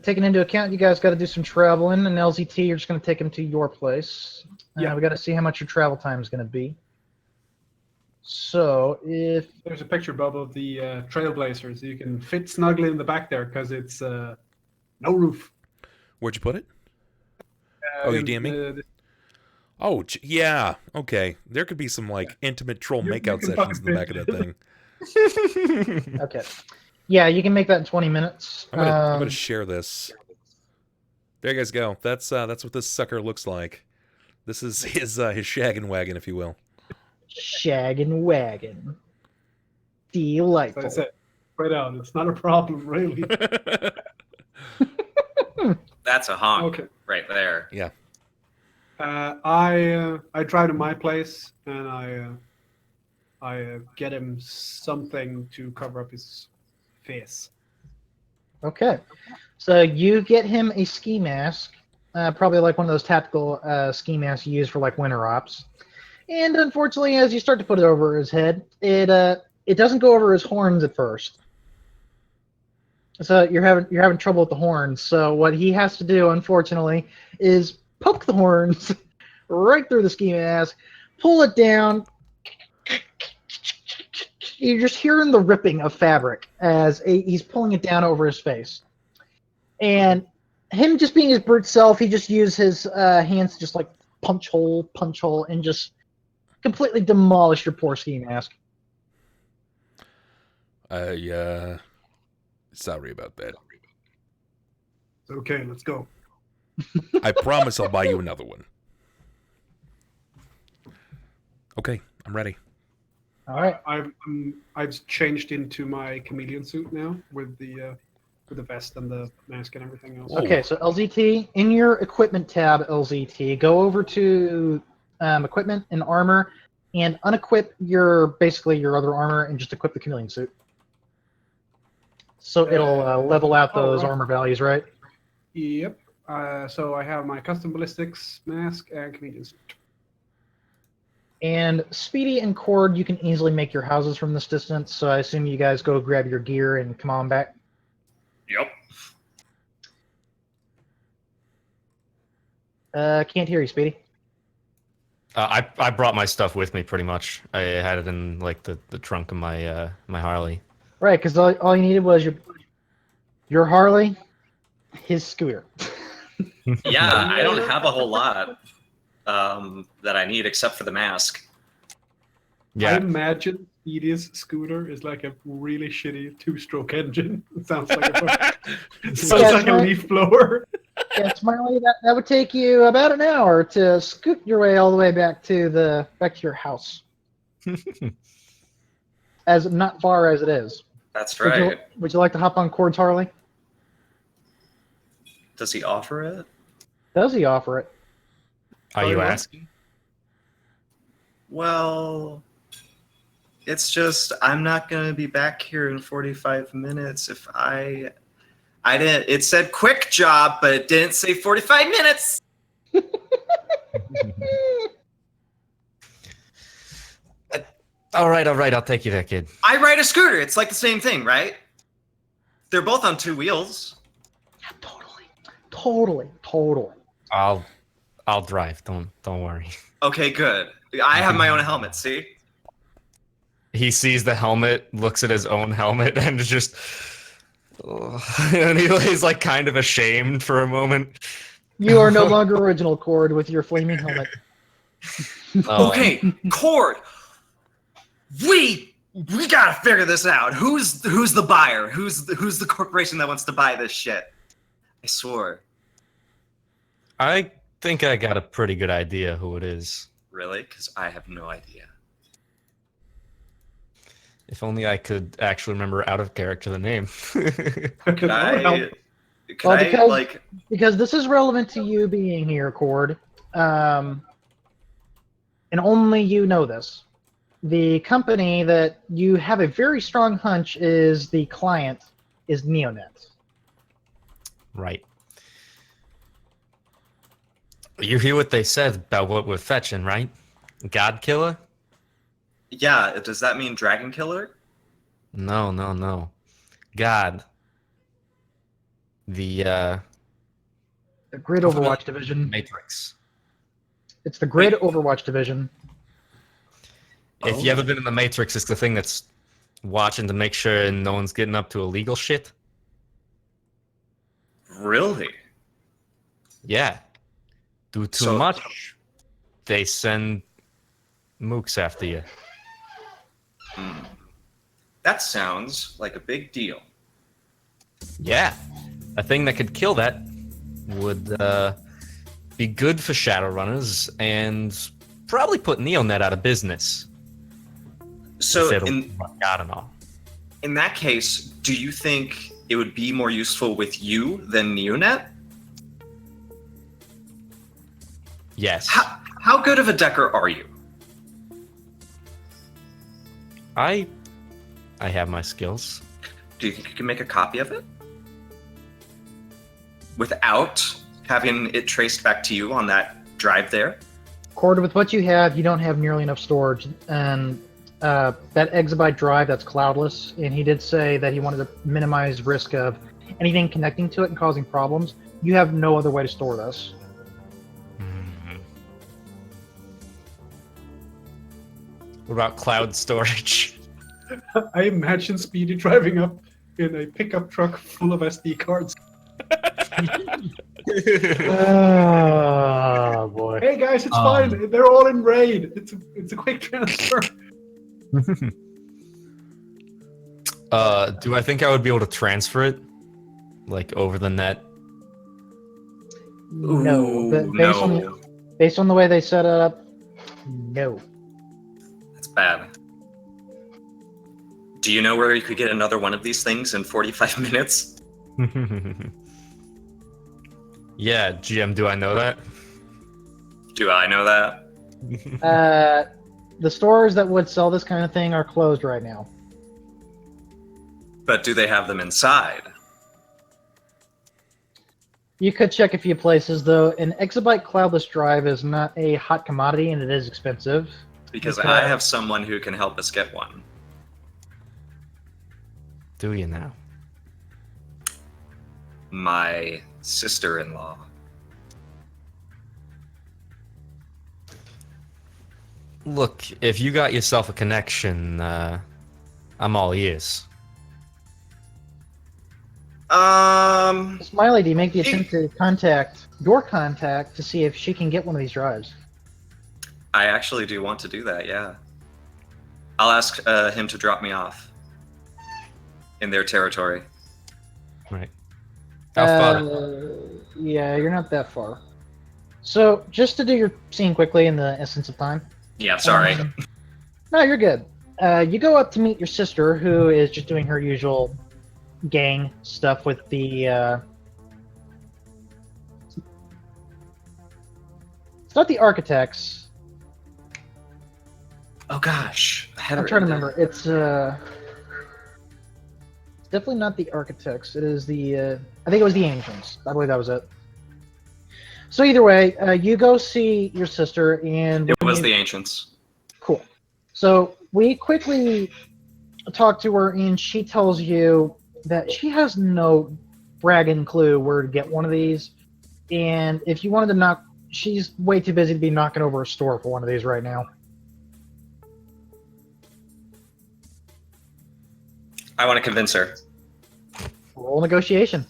taking into account, you guys got to do some traveling, and LZT, you're just going to take him to your place. Yeah. We got to see how much your travel time is going to be. So if There's a picture, Bob, of the Trailblazers. You can fit snugly in the back there because it's no roof. Where'd you put it? Oh, you DM me? Oh, yeah. Okay. There could be some like intimate troll You makeout can sessions in the back fucking of that thing. okay, yeah, you can make that in 20 minutes. I'm gonna share this. There you guys go. That's what this sucker looks like. This is his shaggin' wagon, if you will. Shaggin' wagon, As delightful. I said, right out. It's not a problem, really. That's a honk Okay. right there. Yeah. I drive to my place and I get him something to cover up his face. Okay, so you get him a ski mask, probably like one of those tactical ski masks you use for like winter ops. And unfortunately, as you start to put it over his head, it doesn't go over his horns at first. So you're having trouble with the horns. So what he has to do, unfortunately, is poke the horns right through the ski mask, pull it down. You're just hearing the ripping of fabric as he's pulling it down over his face. And him just being his brute self, he just used his hands to just like punch hole, and just completely demolish your poor ski mask. Sorry about that. Okay, let's go. I promise I'll buy you another one. Okay, I'm ready. All right. I've changed into my chameleon suit now with the vest and the mask and everything else. Whoa. Okay, so LZT, in your equipment tab, LZT, go over to equipment and armor, and unequip basically your other armor, and just equip the chameleon suit. So it'll level out those armor values, right? Yep. So I have my custom ballistics mask and chameleon suit. And Speedy and Chord, you can easily make your houses from this distance, so I assume you guys go grab your gear and come on back. Yep. Can't hear you, Speedy. I brought my stuff with me pretty much. I had it in like the trunk of my my Harley. Right, because all you needed was your Harley, his scooter. Yeah, I don't have a whole lot that I need except for the mask. I Yeah, imagine Speedy's scooter is like a really shitty two-stroke engine. It sounds like a leaf blower. Yeah, Smiley, that would take you about an hour to scoot your way all the way back to your house. As not far as it is. That's right. Would you like to hop on Chord's Harley? Does he offer it? Does he offer it? are you asking? Well, it's just I'm not gonna be back here in 45 minutes if I didn't. It said quick job, but it didn't say 45 minutes. All right, I'll take you there, kid. I ride a scooter. It's like the same thing, right? They're both on two wheels. Yeah, totally. I'll drive. Don't worry. Okay, good. I have my own helmet. See? He sees the helmet, looks at his own helmet, and is just, and he's like kind of ashamed for a moment. You are no longer original, Chord, with your flaming helmet. Oh. Okay, Chord. We gotta figure this out. Who's the buyer? Who's the corporation that wants to buy this shit? I swore. I think I got a pretty good idea who it is. Really? Because I have no idea. If only I could actually remember out of character the name. Could I because this is relevant to you being here, Chord, and only you know this. The company that you have a very strong hunch is the client is Neonet. Right. You hear what they said about what we're fetching, right? God killer? Yeah, does that mean dragon killer? No. God. The Grid Overwatch division. Matrix. It's the Grid Overwatch division. If you ever been in the Matrix, it's the thing that's watching to make sure no one's getting up to illegal shit. Really? Yeah. Do too much, they send mooks after you. That sounds like a big deal. Yeah. A thing that could kill that would be good for Shadowrunners and probably put Neonet out of business. So God and all. In that case, do you think it would be more useful with you than Neonet? Yes. How good of a decker are you? I have my skills. Do you think you can make a copy of it? Without having it traced back to you on that drive there? Chord, with what you have, you don't have nearly enough storage. And that exabyte drive, that's cloudless. And he did say that he wanted to minimize risk of anything connecting to it and causing problems. You have no other way to store this. What about cloud storage? I imagine Speedy driving up in a pickup truck full of SD cards. Oh boy. Hey guys, it's fine. They're all in raid. It's a quick transfer. Do I think I would be able to transfer it, like over the net? No. Ooh, Based on the way they set it up, no. That's bad. Do you know where you could get another one of these things in 45 minutes? Yeah, GM, do I know that? Do I know that? The stores that would sell this kind of thing are closed right now. But do they have them inside? You could check a few places, though. An exabyte cloudless drive is not a hot commodity, and it is expensive. Because Okay. I have someone who can help us get one. Do you now? My sister-in-law. Look, if you got yourself a connection, I'm all ears. Smiley, do you make the attempt to contact your contact to see if she can get one of these drives? I actually do want to do that, yeah. I'll ask him to drop me off in their territory. Right. How far? Yeah, you're not that far. So, just to do your scene quickly in the essence of time. Yeah, sorry. No, you're good. You go up to meet your sister, who is just doing her usual gang stuff with the. It's not the architects. Oh gosh. I had I'm it trying to written remember. It's definitely not the architects. It is the. I think it was the ancients. I believe that was it. So either way, you go see your sister, and It was the ancients. Cool. So we quickly talk to her, and she tells you that she has no bragging clue where to get one of these. And if you wanted to knock, she's way too busy to be knocking over a store for one of these right now. I want to convince her. Roll negotiation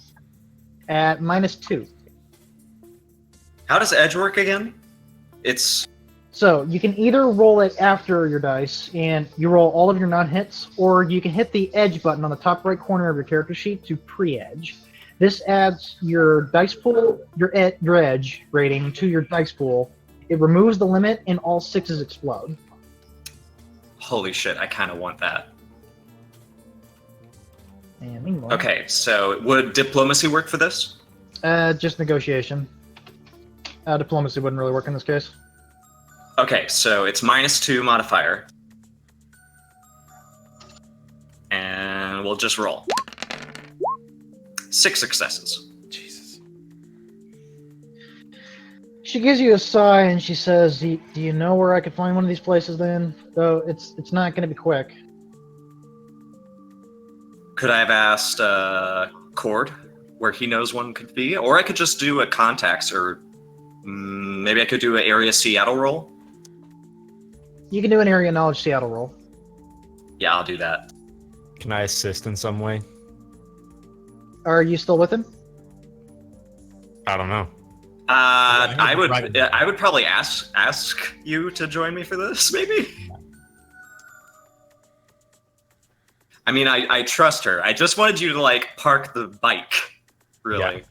at -2. How does edge work again? It's So you can either roll it after your dice, and you roll all of your non-hits, or you can hit the edge button on the top right corner of your character sheet to pre-edge. This adds your dice pool, your edge rating to your dice pool. It removes the limit, and all sixes explode. holy shit, I kind of want that. And meanwhile, Okay, so would diplomacy work for this? just negotiation. Diplomacy wouldn't really work in this case. Okay, so it's -2 modifier. And we'll just roll. 6 successes. Jesus. She gives you a sigh and she says, "Do you know where I could find one of these places then? Though it's not going to be quick." Could I have asked Chord where he knows one could be? Or I could just do a contacts, or maybe I could do an area Seattle roll? You can do an area knowledge Seattle roll. Yeah, I'll do that. Can I assist in some way? Are you still with him? I don't know. I would probably ask you to join me for this, maybe? I mean, I trust her. I just wanted you to, like, park the bike, really.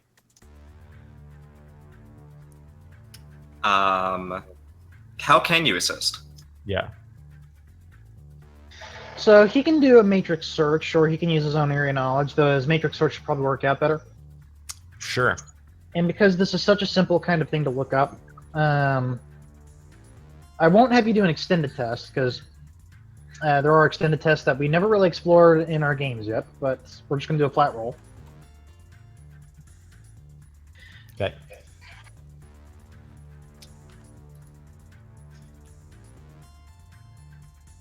Yeah. How can you assist? Yeah. So he can do a matrix search, or he can use his own area knowledge, though his matrix search should probably work out better. Sure. And because this is such a simple kind of thing to look up, I won't have you do an extended test, because there are extended tests that we never really explored in our games yet, but we're just going to do a flat roll. Okay.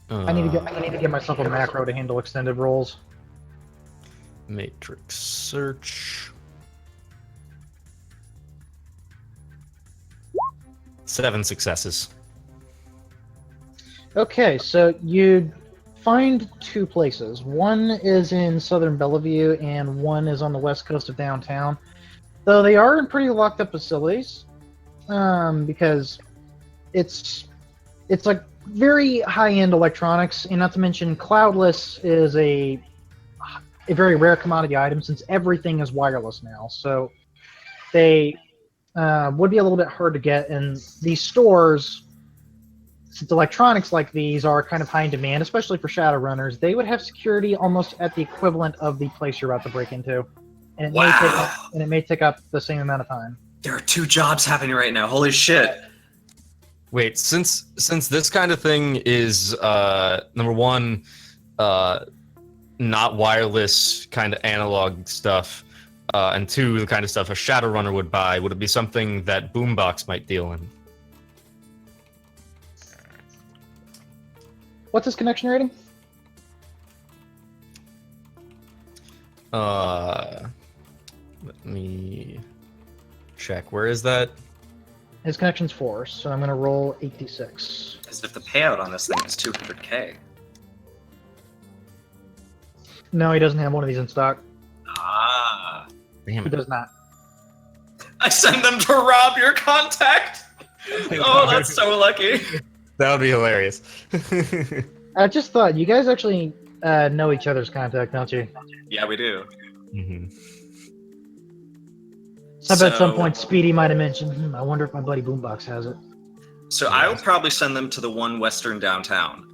I need to get myself a macro to handle extended rolls. Matrix search. 7 successes. Okay, so you find 2 places. One is in southern Bellevue, and one is on the west coast of downtown. Though they are in pretty locked up facilities, because it's like very high-end electronics, and not to mention cloudless is a very rare commodity item since everything is wireless now. So they would be a little bit hard to get, and these stores, since electronics like these are kind of high in demand, especially for Shadowrunners, they would have security almost at the equivalent of the place you're about to break into, and it may take up the same amount of time. There are 2 jobs happening right now. Holy shit. Wait, since this kind of thing is number one, not wireless kind of analog stuff, and 2, the kind of stuff a Shadowrunner would buy, would it be something that Boombox might deal in? What's his connection rating? Let me check. Where is that? His connection's 4, so I'm going to roll 86. As if the payout on this thing is 200k. No, he doesn't have one of these in stock. Ah. Damn He it. does not. I send them to rob your contact! Oh, that's so lucky. That would be hilarious. I just thought, you guys actually know each other's contact, don't you? Yeah, we do. Mhm. So I bet at some So- point Speedy might have mentioned, I wonder if my buddy Boombox has it. So I will probably send them to the one western downtown.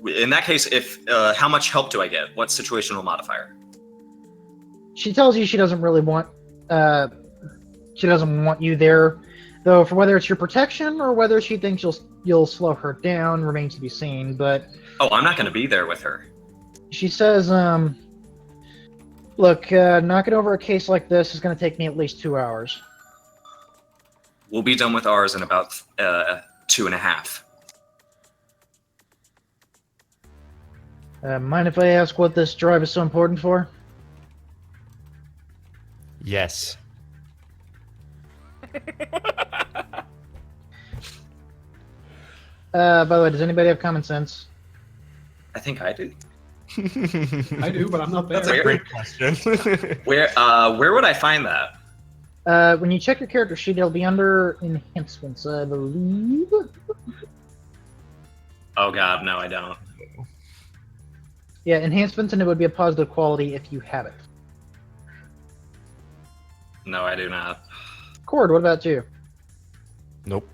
In that case, if how much help do I get? What situational modifier? She tells you she doesn't really want you there, though for whether it's your protection or whether she thinks you'll slow her down remains to be seen. But Oh, I'm not going to be there with her. she says, look, knocking over a case like this is going to take me at least 2 hours. We'll be done with ours in about 2.5. Mind if I ask what this drive is so important for? Yes. By the way, does anybody have common sense? I think I do. I do, but I'm not there. That's a great question. Where would I find that? When you check your character sheet, it'll be under enhancements, I believe. Oh god, no, I don't. Yeah, enhancements, and it would be a positive quality if you have it. No, I do not. Chord, what about you? Nope.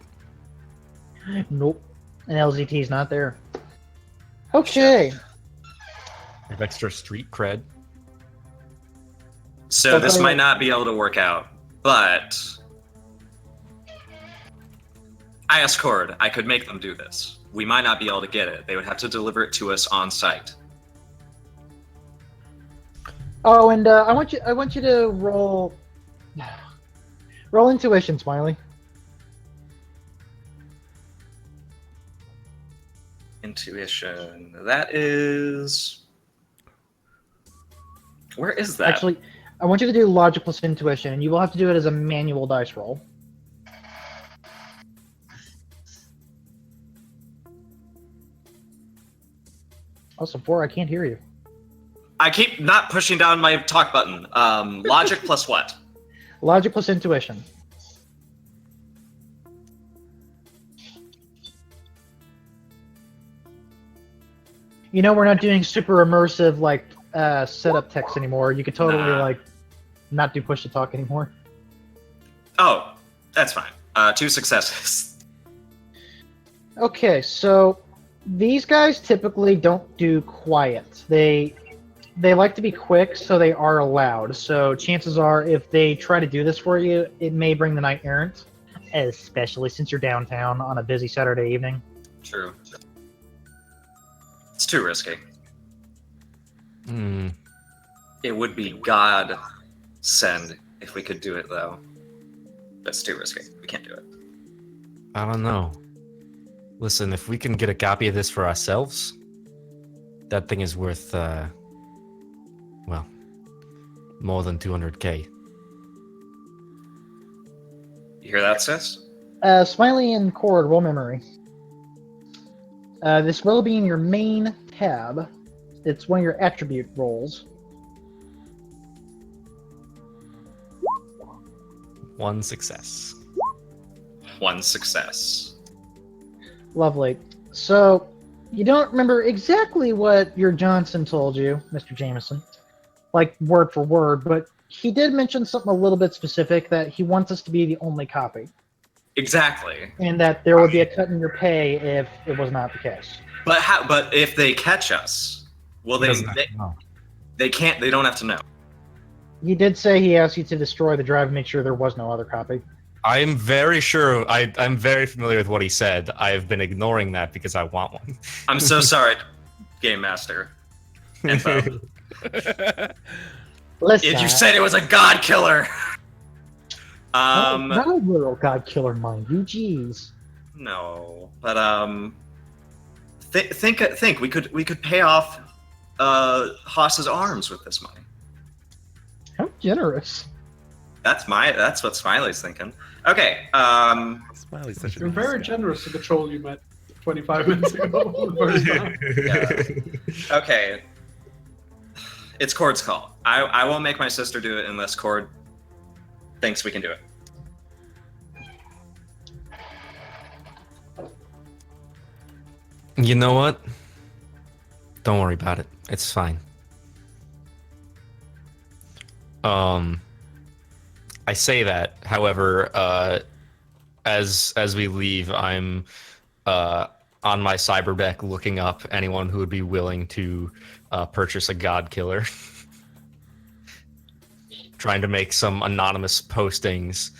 Nope. And LZT's not there. Okay. I have extra street cred. So this Okay. might not be able to work out, but I asked Chord. I could make them do this. We might not be able to get it. They would have to deliver it to us on site. Oh, and I want you to roll intuition, Smiley. Intuition. That is. Where is that? Actually, I want you to do logic plus intuition, and you will have to do it as a manual dice roll. Also, 4, I can't hear you. I keep not pushing down my talk button. Logic plus what? Logic plus intuition. You know, we're not doing super immersive, like, setup text anymore. You could totally, Nah. like, not do push to talk anymore. Oh, that's fine. 2 successes. Okay, so these guys typically don't do quiet. They like to be quick, so they are loud. So chances are, if they try to do this for you, it may bring the night errant, especially since you're downtown on a busy Saturday evening. True. It's too risky. Hmm. It would be God send if we could do it, though. That's too risky. We can't do it. I don't know. Listen, if we can get a copy of this for ourselves, that thing is worth, well, more than 200k. You hear that, sis? Smiley and Chord, roll memory. This will be in your main tab. It's one of your attribute rolls. One success. One success. Lovely. So, you don't remember exactly what your Johnson told you, Mr. Jameson, like word for word, but he did mention something a little bit specific that he wants us to be the only copy, Exactly. and that there would be a cut in your pay if it was not the case. But how? But if they catch us, well, He doesn't have to know. they can't. They don't have to know. He did say he asked you to destroy the drive and make sure there was no other copy. I'm very sure. I'm very familiar with what he said. I've been ignoring that because I want one. I'm so sorry, Game Master. And Bob. Listen, If you said it was a god killer. not a literal god killer, mind you. Jeez. No, but think we could pay off Haas's arms with this money. How generous. That's what Smiley's thinking. Okay. Smiley's such a You're nice very guy. generous to the troll you met 25 minutes ago. For the first time. Yeah. Okay. It's Chord's call. I won't make my sister do it unless Chord thinks we can do it. You know what? Don't worry about it. It's fine. I say that, however, as we leave, I'm on my cyber deck looking up anyone who would be willing to purchase a god killer. Trying to make some anonymous postings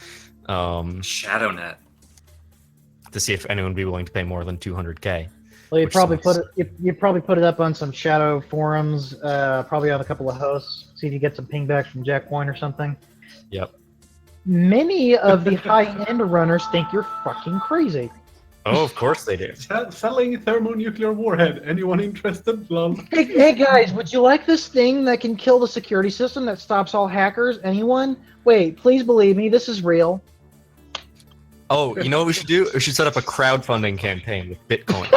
ShadowNet. to see if anyone would be willing to pay more than 200K. Well, you Which probably sucks. put it. You probably put it up on some shadow forums. Probably on a couple of hosts. See if you get some pingbacks from Jack Point or something. Yep. Many of the high-end runners think you're fucking crazy. Oh, of course they do. Selling thermonuclear warhead. Anyone interested? Lol. Hey guys, would you like this thing that can kill the security system that stops all hackers? Anyone? Wait, please believe me, this is real. Oh, you know what we should do? We should set up a crowdfunding campaign with Bitcoin.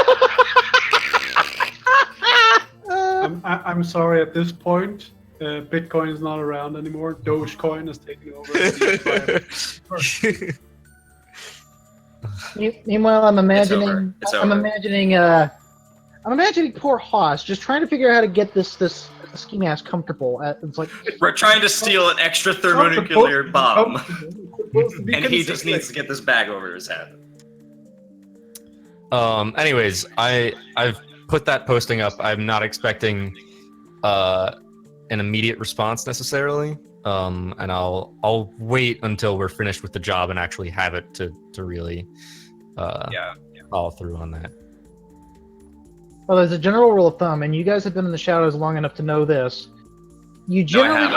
I'm sorry. At this point, Bitcoin is not around anymore. Dogecoin is taking over. Meanwhile, I'm imagining. over. It's I'm over. imagining. I'm imagining poor Haas just trying to figure out how to get this ski mask comfortable. It's like We're trying to steal an extra thermonuclear bomb, and he just needs to get this bag over his head. Anyways, I've put that posting up. I'm not expecting an immediate response necessarily. And I'll wait until we're finished with the job and actually have it to really follow through on that. well, there's a general rule of thumb, and you guys have been in the shadows long enough to know this. You generally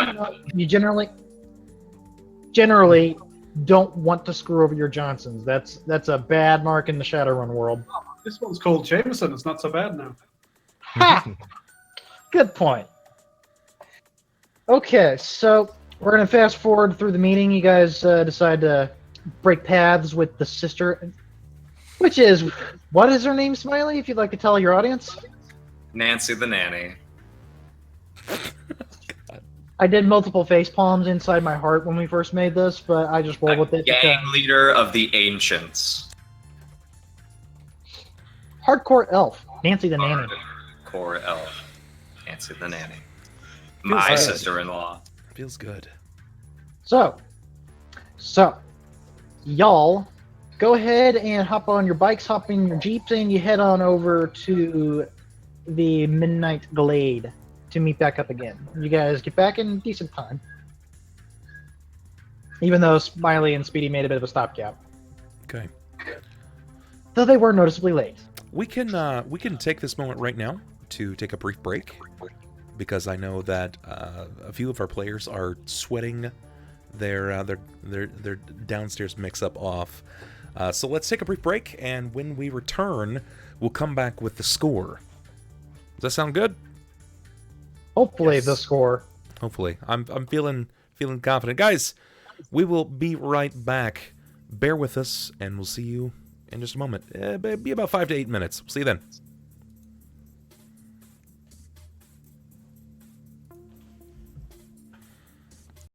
don't want to screw over your Johnsons. That's a bad mark in the Shadowrun world. This one's called Jameson. It's not so bad now. Ha! Good point. Okay, so we're going to fast forward through the meeting. You guys decide to break paths with the sister, which is, what is her name, Smiley, if you'd like to tell your audience? Nancy the nanny. I did multiple face palms inside my heart when we first made this, but I just rolled with it. Gang leader of the ancients. Hardcore elf, Nancy the nanny. Core elf. Nancy the nanny. My good. sister-in-law. Feels good. So, y'all, go ahead and hop on your bikes, hop in your jeeps, and you head on over to the Midnight Glade to meet back up again. You guys get back in decent time, even though Smiley and Speedy made a bit of a stopgap, Okay. though they were noticeably late. We can take this moment right now to take a brief break, because I know that a few of our players are sweating their downstairs mix-up off. So let's take a brief break, and when we return, we'll come back with the score. Does that sound good? Hopefully, Yes. the score. Hopefully. I'm feeling confident. Guys, we will be right back. Bear with us, and we'll see you in just a moment. Be about 5 to 8 minutes. See you then.